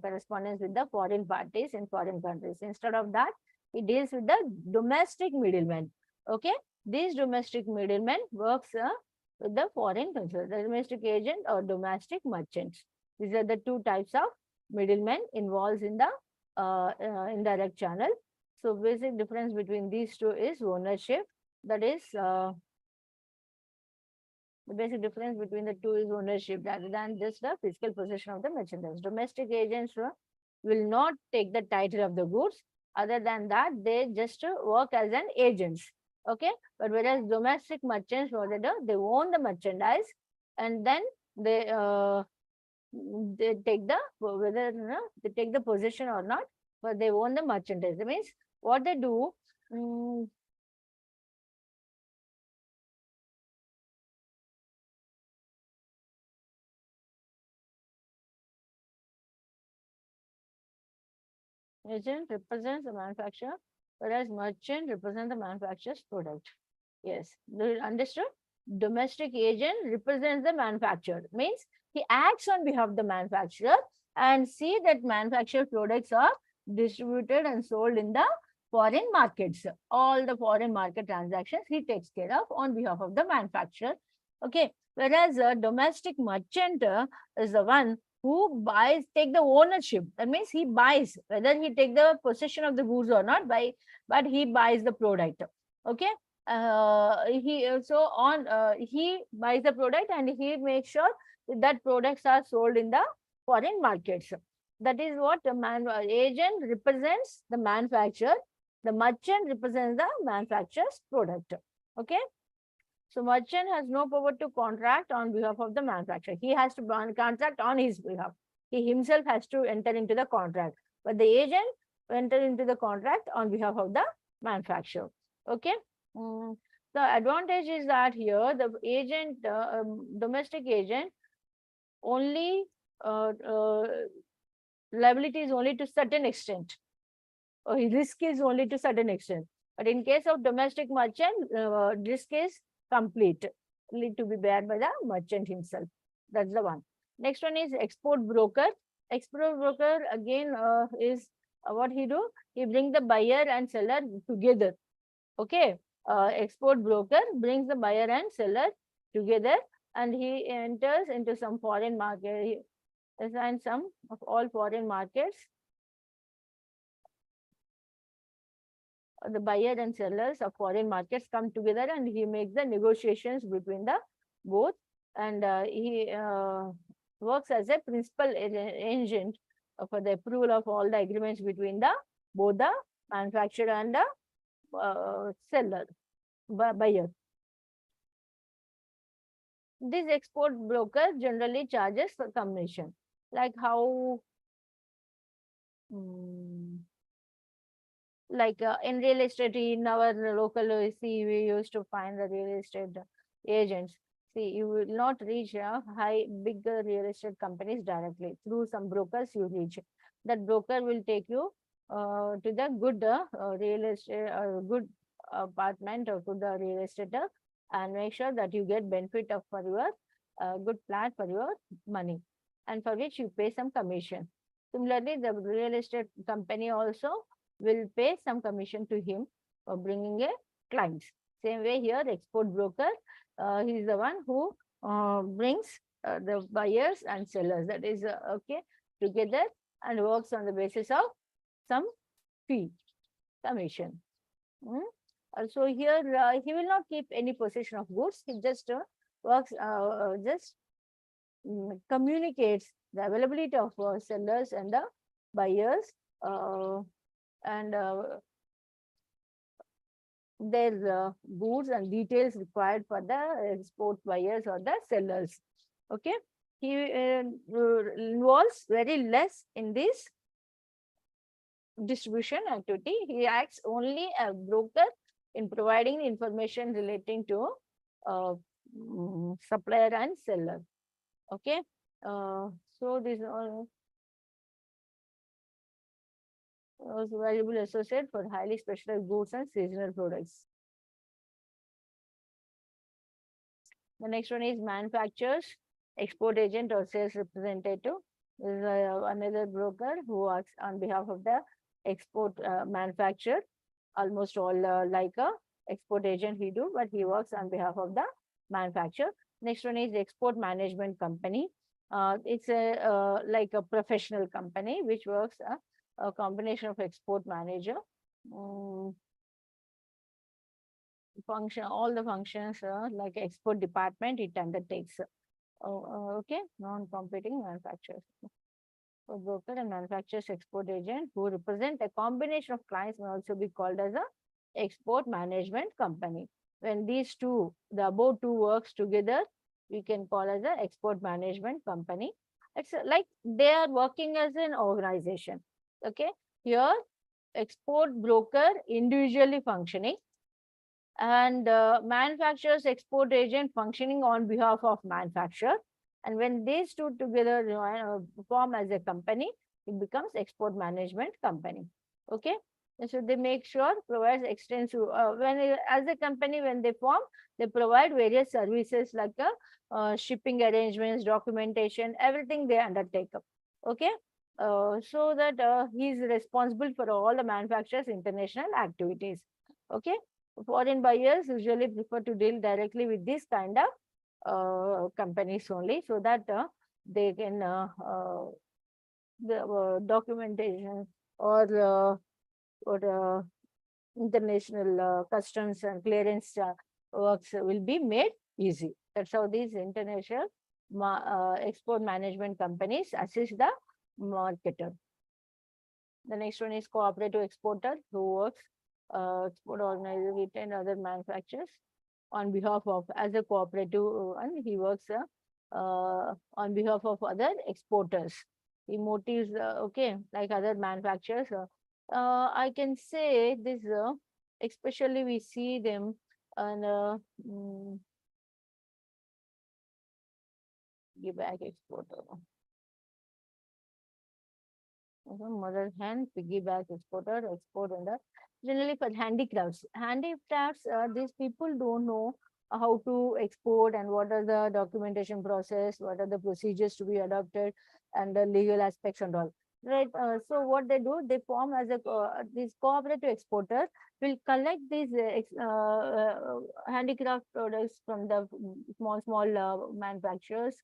correspondence with the foreign parties in foreign countries. Instead of that, it deals with the domestic middlemen. Okay, these domestic middlemen works with the foreign countries, the domestic agent or domestic merchants. These are the two types of middlemen involved in the indirect channel. So basic difference between these two is ownership. That is the basic difference between the two is ownership rather than just the physical possession of the merchandise. Domestic agents will not take the title of the goods. Other than that, they just work as an agents. Okay, but whereas domestic merchants, they own the merchandise and then they take the whether they take the possession or not, but they own the merchandise. That means what they do. Agent represents the manufacturer, whereas merchant represents the manufacturer's product. Yes, understood? Domestic agent represents the manufacturer. Means he acts on behalf of the manufacturer and see that manufactured products are distributed and sold in the foreign markets. All the foreign market transactions he takes care of on behalf of the manufacturer. Okay, whereas a domestic merchant is the one who buys, take the ownership. That means he buys, whether he take the possession of the goods or not, but he buys the product. Okay, he buys the product and he makes sure that products are sold in the foreign markets. That is what the agent represents the manufacturer. The merchant represents the manufacturer's product. Okay. So merchant has no power to contract on behalf of the manufacturer. He has to contract on his behalf. He himself has to enter into the contract. But the agent enter into the contract on behalf of the manufacturer. Okay. The advantage is that here the agent, domestic agent, only liability is only to certain extent, or risk is only to certain extent. But in case of domestic merchant, risk is complete, need to be borne by the merchant himself. That's the one. Next one is export broker. Export broker again is what he do? He bring the buyer and seller together. Okay. Export broker brings the buyer and seller together and he enters into some foreign market. He assigns some of all foreign markets. The buyer and sellers of foreign markets come together and he makes the negotiations between the both, and he works as a principal agent for the approval of all the agreements between the both the manufacturer and the seller, buyer. This export broker generally charges for commission, like how like in real estate, in our local, see, we used to find the real estate agents. See, you will not reach big real estate companies directly. Through some brokers, you reach. That broker will take you to the good real estate, good apartment or to the real estate and make sure that you get benefit of for your good plan for your money, and for which you pay some commission. Similarly, the real estate company also will pay some commission to him for bringing a clients. Same way here, export broker, he is the one who brings the buyers and sellers, that is okay, together and works on the basis of some fee, commission. Also here, he will not keep any possession of goods. He just works, communicates the availability of sellers and the buyers, and their goods and details required for the export buyers or the sellers. Okay, he involves very less in this distribution activity. He acts only a broker in providing information relating to uh, supplier and seller. Okay, so this was valuable associate for highly specialized goods and seasonal products. The next one is manufacturers, export agent or sales representative. This is another broker who works on behalf of the export manufacturer. Almost all like a export agent he do, but he works on behalf of the manufacturer. Next one is export management company. It's a like a professional company which works a combination of export manager. Function, all the functions like export department it undertakes. Okay, non-competing manufacturers. So broker and manufacturers export agent who represent a combination of clients may also be called as a export management company. When these two, the above two works together, we can call as a export management company. It's like they are working as an organization. Okay, here export broker individually functioning and manufacturer's export agent functioning on behalf of manufacturer. And when these two together form as a company, it becomes export management company. Okay. And so they make sure provides extensive as a company when they form, they provide various services like shipping arrangements, documentation, everything they undertake. Okay. So that he is responsible for all the manufacturer's international activities. Okay. Foreign buyers usually prefer to deal directly with this kind of companies only, so that they can the documentation or international customs and clearance works will be made easy. That's how these international export management companies assist the marketer. The next one is cooperative exporter who works export organizer, retain other manufacturers on behalf of as a cooperative and he works on behalf of other exporters. He motives, okay, like other manufacturers. I can say this, especially we see them and give back exporter. Mother hand, piggyback exporter, export and generally for handicrafts. Handicrafts, these people don't know how to export and what are the documentation process, what are the procedures to be adopted and the legal aspects and all. Right. So what they do, they form as a this cooperative exporter will collect these handicraft products from the small manufacturers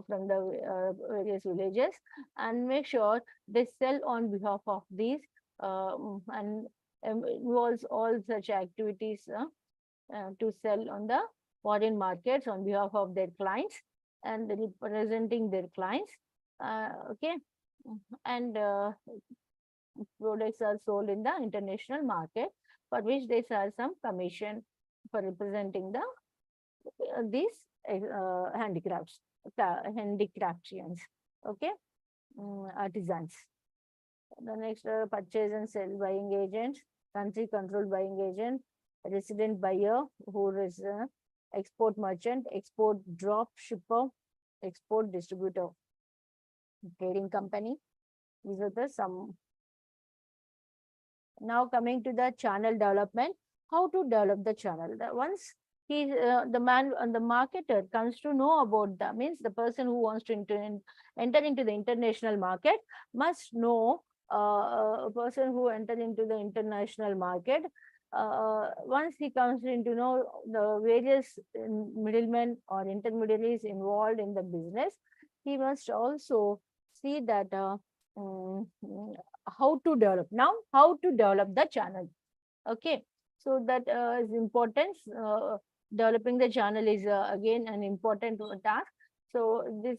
from the various villages and make sure they sell on behalf of these and involves all such activities to sell on the foreign markets on behalf of their clients and representing their clients. Okay, and products are sold in the international market for which they charge some commission for representing the these handicrafts, handicraftians. Okay, artisans. The next purchase and sell buying agent, country controlled buying agent, resident buyer who is export merchant, export drop shipper, export distributor, trading company. These are the some. Now coming to the channel development, how to develop the channel. Once he, the marketer comes to know about that, means the person who wants to enter into the international market must know a person who entered into the international market. Once he comes in to know the various middlemen or intermediaries involved in the business, he must also see that how to develop. Now, how to develop the channel. Okay, so that is important. Developing the channel is again an important task. So this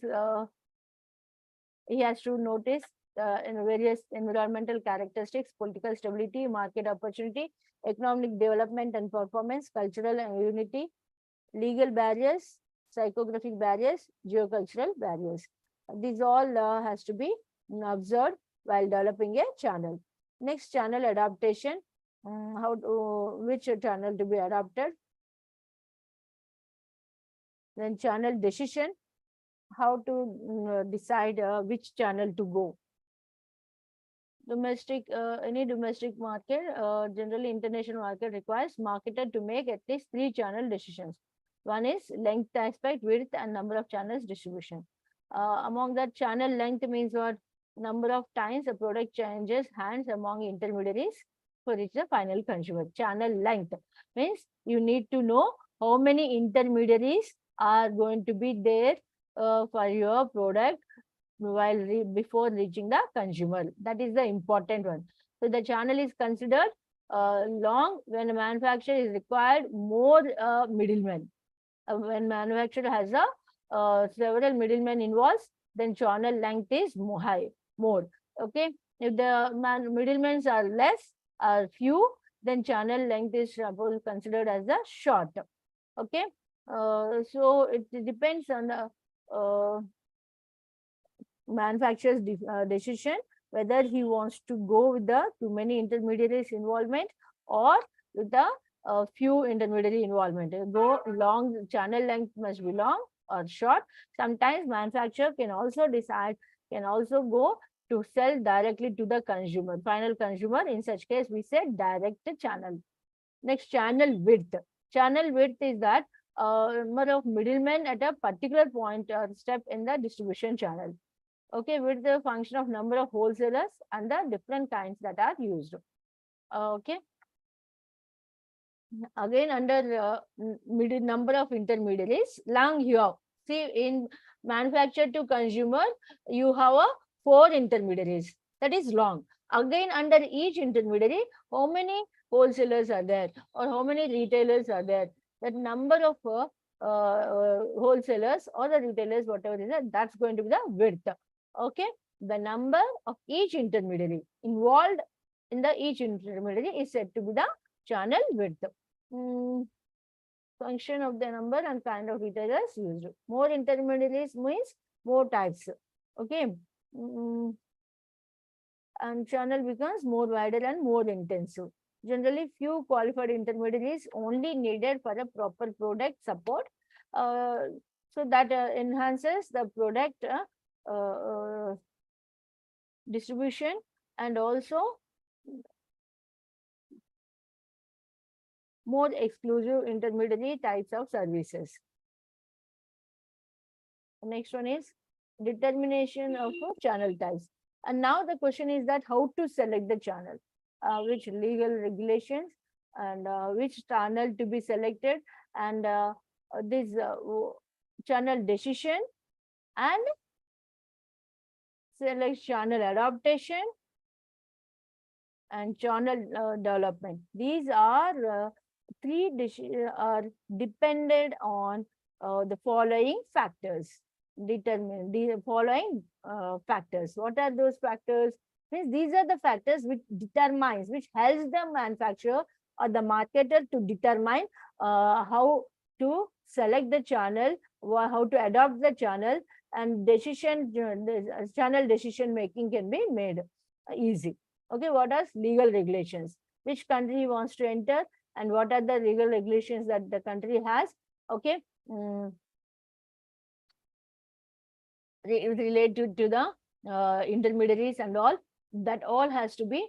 he has to notice in various environmental characteristics, political stability, market opportunity, economic development and performance, cultural and unity, legal barriers, psychographic barriers, geocultural barriers. These all has to be observed while developing a channel. Next, channel adaptation. Which channel to be adapted? Then channel decision, how to decide which channel to go. Domestic, any domestic market, generally international market requires marketer to make at least 3 channel decisions. One is length aspect, width, and number of channels distribution. Among that, channel length means what? Number of times a product changes hands among intermediaries for reach the final consumer. Channel length means you need to know how many intermediaries are going to be there for your product while before reaching the consumer. That is the important one. So the channel is considered long when a manufacturer is required more middlemen. When manufacturer has a several middlemen involved, then channel length is more. Okay. If the middlemen are less or few, then channel length is considered as a short. Okay. So it depends on the manufacturer's decision whether he wants to go with the too many intermediaries involvement or with the few intermediary involvement. Go long, channel length must be long or short. Sometimes manufacturer can also decide, can also go to sell directly to the consumer, final consumer. In such case, we say direct channel. Next, channel width. Channel width is that number of middlemen at a particular point or step in the distribution channel. Okay, with the function of number of wholesalers and the different kinds that are used. Okay. Again, under number of intermediaries, long here. See, in manufacturer to consumer, you have a 4 intermediaries. That is long. Again, under each intermediary, how many wholesalers are there or how many retailers are there? That number of wholesalers or the retailers, whatever is that, that's going to be the width. Okay, the number of each intermediary involved in the each intermediary is said to be the channel width. Function of the number and kind of retailers used. More intermediaries means more types. Okay. And channel becomes more wider and more intensive. Generally, few qualified intermediaries only needed for a proper product support. So that enhances the product distribution and also more exclusive intermediary types of services. The next one is determination of channel types. And now the question is that how to select the channel, which legal regulations and which channel to be selected, and this channel decision and select channel adaptation and channel development. These are are dependent on the following factors. Determine the following factors. What are those factors? These are the factors which determines, which helps the manufacturer or the marketer to determine how to select the channel, how to adopt the channel, and channel decision making can be made easy. Okay, what are legal regulations? Which country he wants to enter, and what are the legal regulations that the country has? Okay, related to the intermediaries and all, that all has to be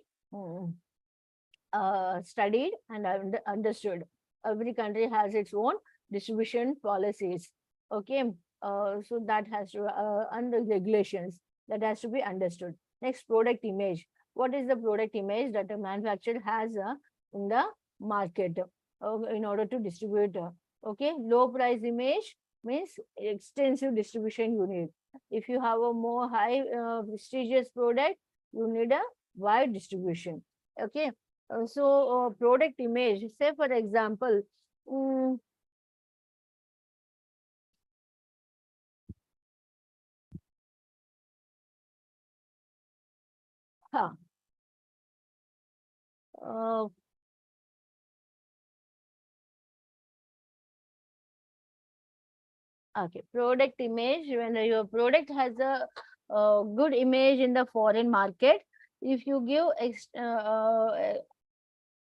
studied and understood. Every country has its own distribution policies. Okay, so that has to under regulations that has to be understood. Next, product image. What is the product image that a manufacturer has in the market in order to distribute? Okay, low price image means extensive distribution you need. If you have a more high prestigious product, you need a wide distribution. Okay, so product image, say for example, Huh. Uh, okay, product image. When your product has a good image in the foreign market, if you give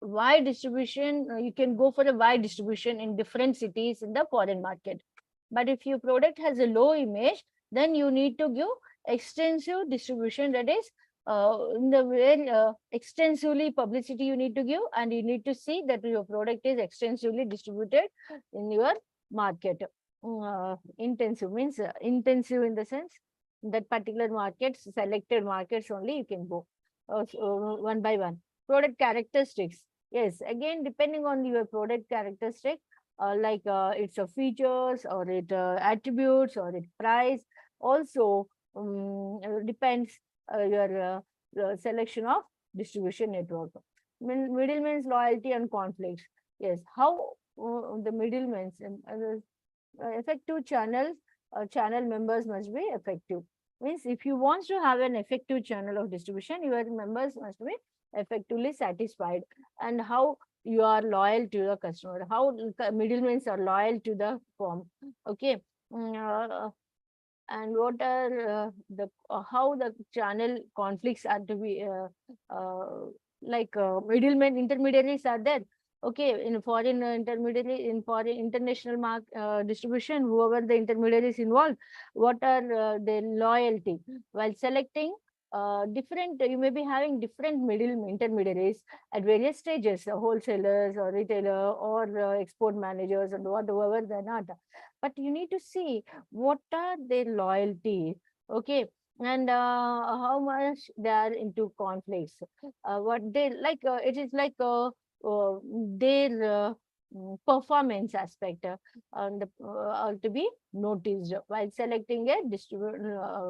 wide distribution, you can go for a wide distribution in different cities in the foreign market. But if your product has a low image, then you need to give extensive distribution, that is in the way extensively publicity you need to give, and you need to see that your product is extensively distributed in your market. Intensive means intensive in the sense that particular markets, selected markets only you can go so one by one. Product characteristics. Yes, again, depending on your product characteristic, like its features or its attributes or its price, also depends your selection of distribution network. Middleman's loyalty and conflicts. Yes, how the middlemen's effective channel members must be effective. Means if you want to have an effective channel of distribution, your members must be effectively satisfied. And how you are loyal to the customer, how middlemen are loyal to the firm. Okay. And what are the how the channel conflicts are to be like middlemen intermediaries are there. Okay, in foreign intermediary, in foreign international distribution, whoever the intermediaries involved, what are their loyalty while selecting different, you may be having different middle intermediaries at various stages, wholesalers or retailer or export managers and whatever they're not. But you need to see what are their loyalty, okay, and how much they are into conflicts, what they like, it is like their performance aspect and to be noticed while selecting a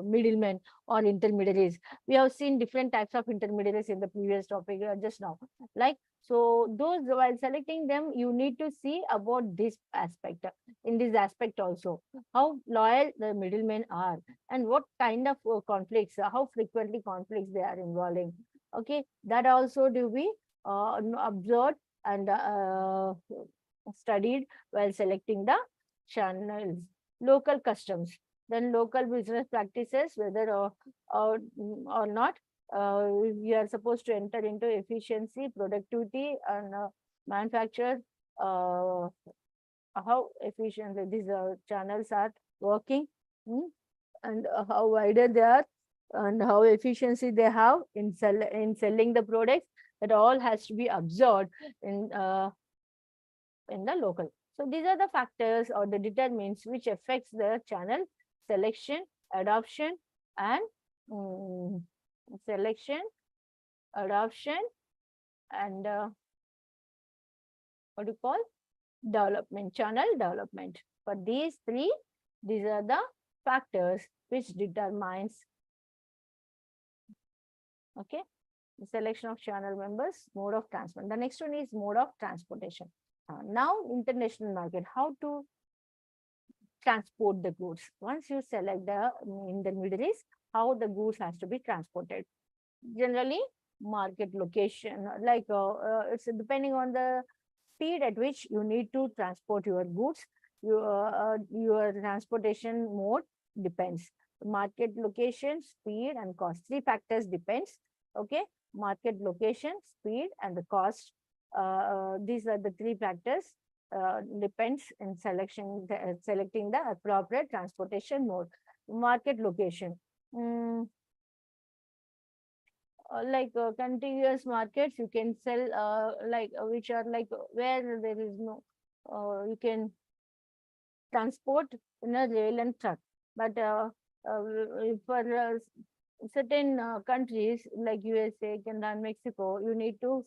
middleman or intermediaries. We have seen different types of intermediaries in the previous topic just now. Like, so those, while selecting them, you need to see about this aspect. In this aspect also, how loyal the middlemen are and what kind of conflicts, how frequently conflicts they are involving. Okay, that also to be observed and studied while selecting the channels. Local customs, then local business practices, whether or not we are supposed to enter into efficiency, productivity, and manufacture, how efficiently these channels are working, and how wider they are, and how efficiency they have in selling the products. That all has to be observed in the local. So these are the factors or the determinants which affects the channel selection, adoption, and selection, adoption, and what do you call development, channel development. For these three, these are the factors which determines, okay, the selection of channel members, mode of transport. The next one is mode of transportation. Now, international market, how to transport the goods. Once you select the intermediaries, how the goods has to be transported. Generally, market location, like it's depending on the speed at which you need to transport your goods. Your transportation mode depends. Market location, speed, and cost. Three factors depends. Okay, market location, speed, and the cost. These are the three factors depends in selecting the appropriate transportation mode. Market location. Like contiguous markets, you can sell like which are like where there is no, you can transport in a rail and truck. But for certain countries like USA, Canada, and Mexico, you need to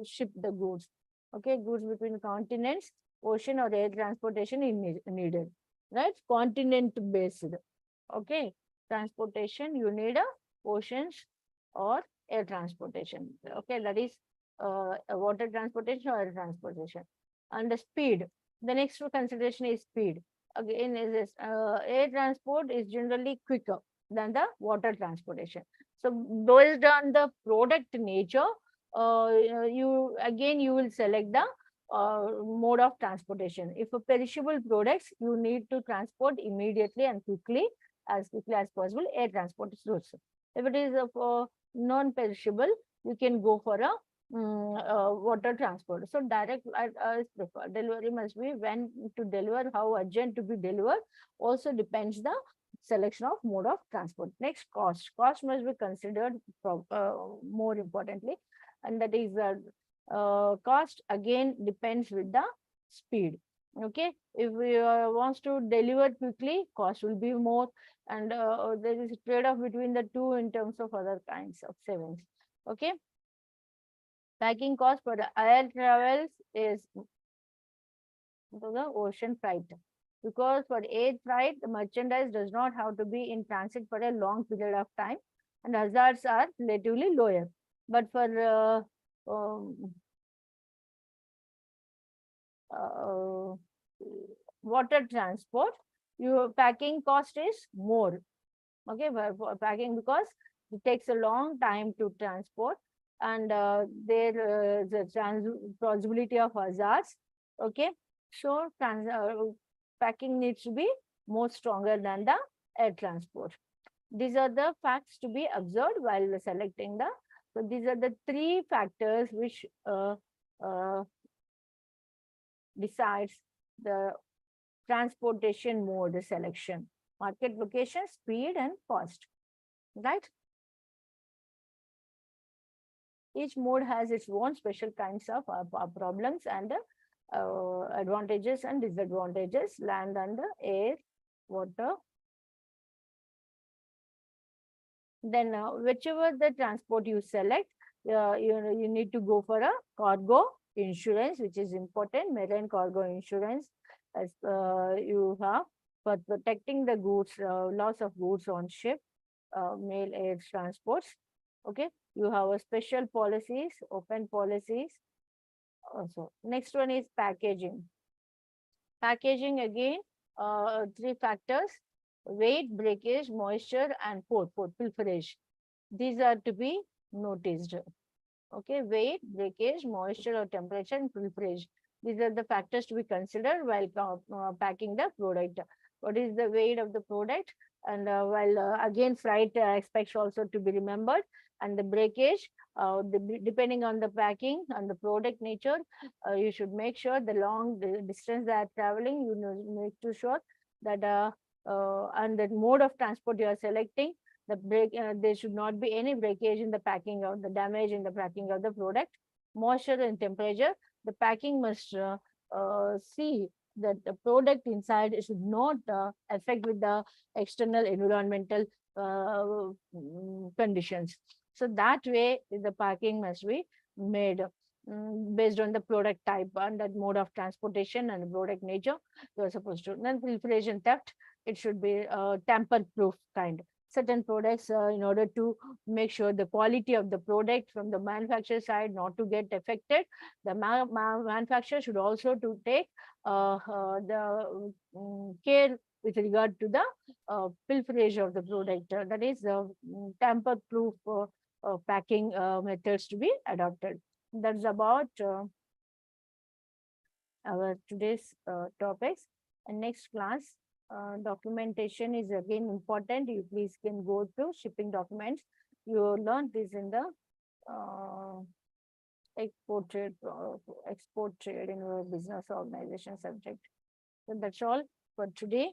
ship the goods. Okay, goods between continents, ocean or air transportation is needed, right? Continent based. Okay, transportation, you need a oceans or air transportation. Okay, that is water transportation or air transportation. And the speed. The next consideration is speed. Again, is air transport is generally quicker than the water transportation. So based on the product nature, you will select the mode of transportation. If a perishable products, you need to transport immediately and quickly as possible, air transport is also. If it is of non-perishable, you can go for a water transport. So direct is preferred. Delivery must be when to deliver, how urgent to be delivered, also depends the selection of mode of transport. Next, cost. Cost must be considered more importantly, and that is cost again depends with the speed. Okay, if we wants to deliver quickly, cost will be more, and there is a trade-off between the two in terms of other kinds of savings. Okay, packing cost for the air travels is the ocean freight, because for air freight, the merchandise does not have to be in transit for a long period of time, and hazards are relatively lower. But for uh, water transport, your packing cost is more. Okay, for packing, because it takes a long time to transport, and there is a possibility of hazards. Okay, so packing needs to be more stronger than the air transport. These are the facts to be observed while selecting the. So these are the three factors which uh, decides the transportation mode selection: market location, speed, and cost. Right? Each mode has its own special kinds of problems and advantages and disadvantages: land and air, water. Then whichever the transport you select, you need to go for a cargo insurance, which is important, marine cargo insurance, as you have for protecting the goods, loss of goods on ship, mail air transports. Okay, you have a special policies, open policies also. Next one is packaging. Packaging again, three factors: weight, breakage, moisture, and pilferage. These are to be noticed. Okay, weight, breakage, moisture or temperature, and pilferage. These are the factors to be considered while packing the product. What is the weight of the product? And while again, freight aspects also to be remembered. And the breakage, depending on the packing and the product nature, you should make sure the long distance that are traveling, you make to sure that and the mode of transport you are selecting, the there should not be any breakage in the packing or the damage in the packing of the product. Moisture and temperature, the packing must see that the product inside should not affect with the external environmental conditions. So that way the packing must be made based on the product type and that mode of transportation and product nature you are supposed to. Then pilferation theft, it should be tamper-proof kind. Certain products, in order to make sure the quality of the product from the manufacturer side not to get affected, the manufacturer should also to take the care with regard to the pilferage of the product. That is the tamper-proof packing methods to be adopted. That's about our today's topics. And next class, documentation is again important. You please can go through shipping documents. You learned this in the export trade in your business organization subject. So that's all for today.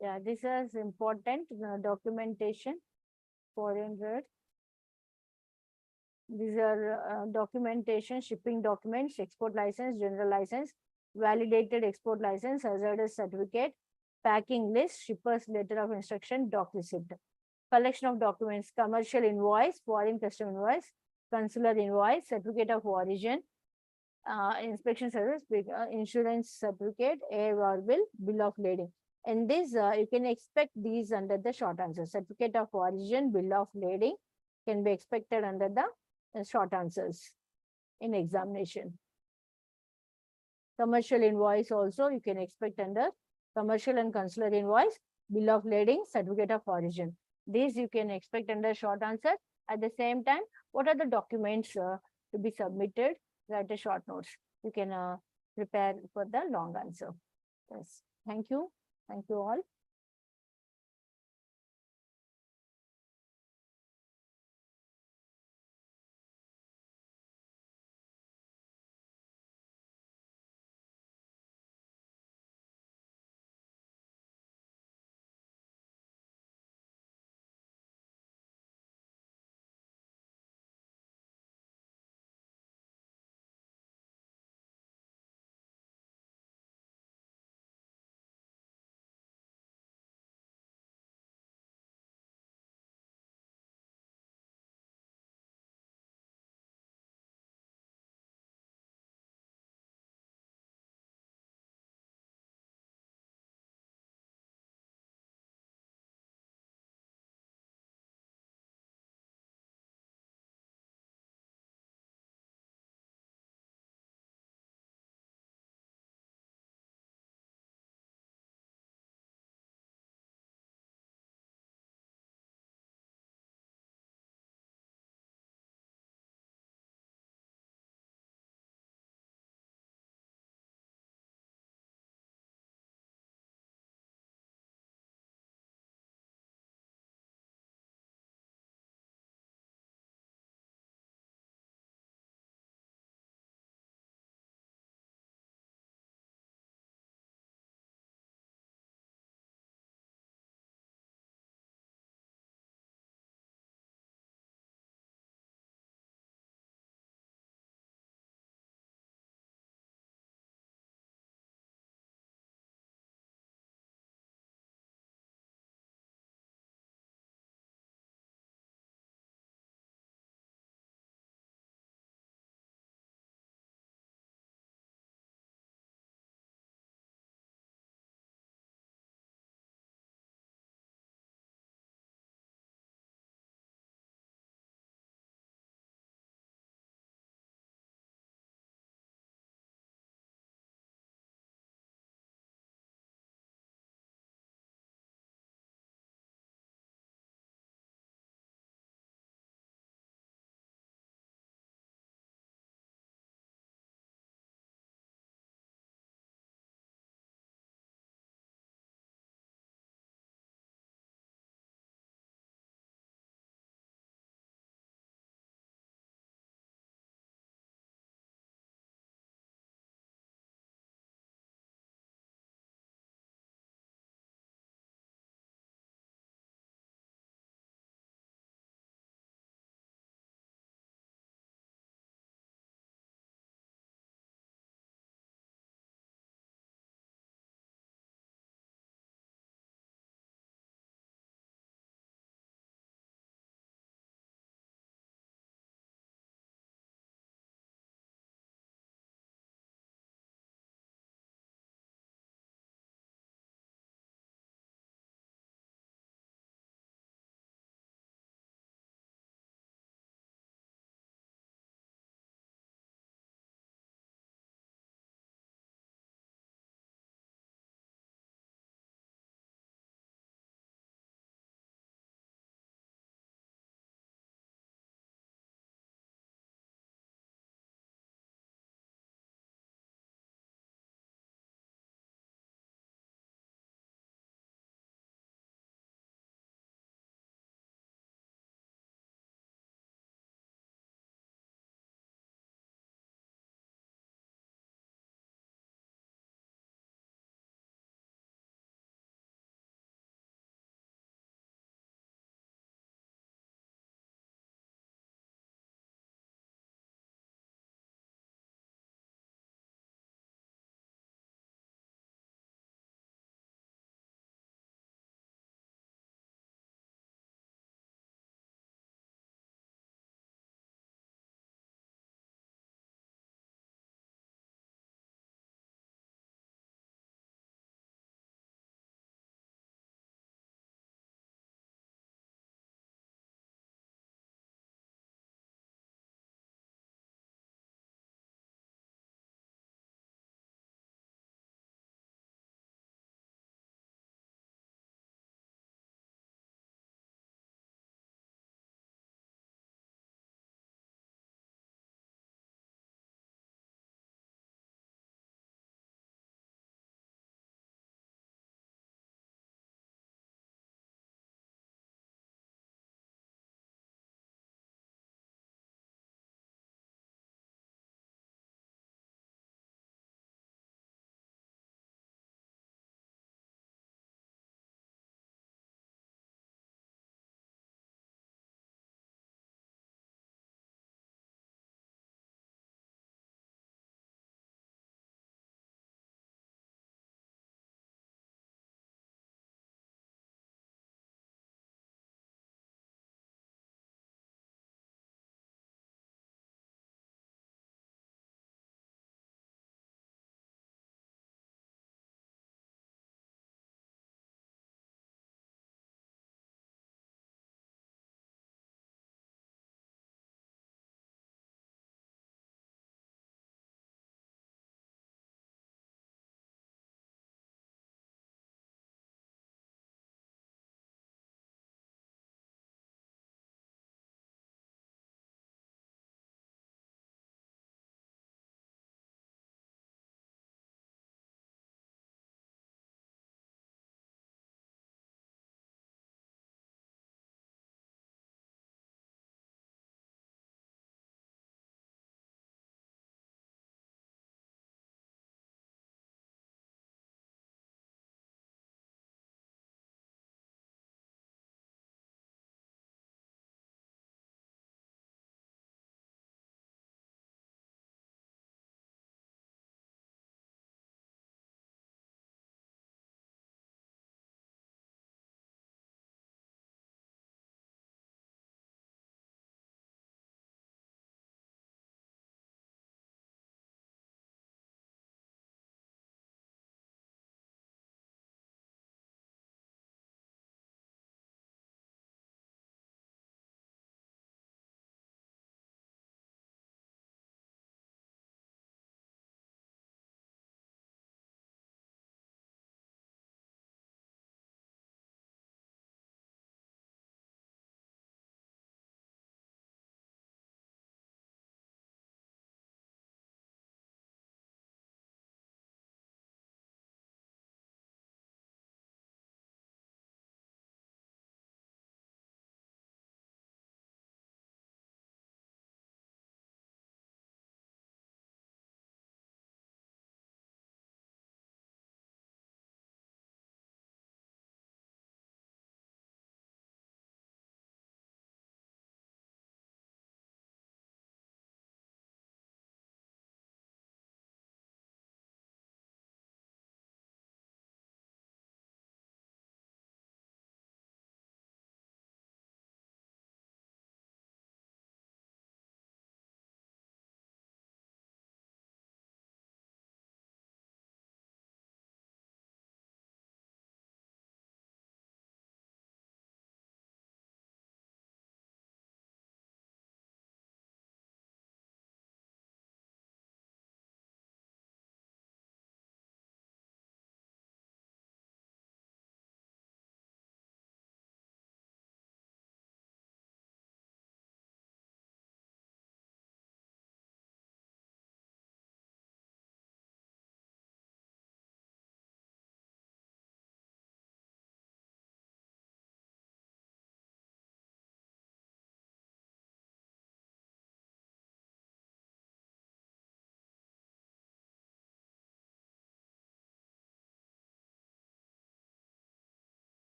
Yeah, this is important documentation. Foreign trade. These are documentation: shipping documents, export license, general license, validated export license, hazardous certificate, packing list, shipper's letter of instruction, doc receipt. Collection of documents: commercial invoice, foreign custom invoice, consular invoice, certificate of origin, inspection service, insurance certificate, air bill of lading. And this, you can expect these under the short answer. Certificate of origin, bill of lading can be expected under the short answers in examination. Commercial invoice also you can expect under commercial and consular invoice, bill of lading, certificate of origin. This you can expect under short answer. At the same time, what are the documents to be submitted? Write a short notes. You can prepare for the long answer. Yes. Thank you. Thank you all.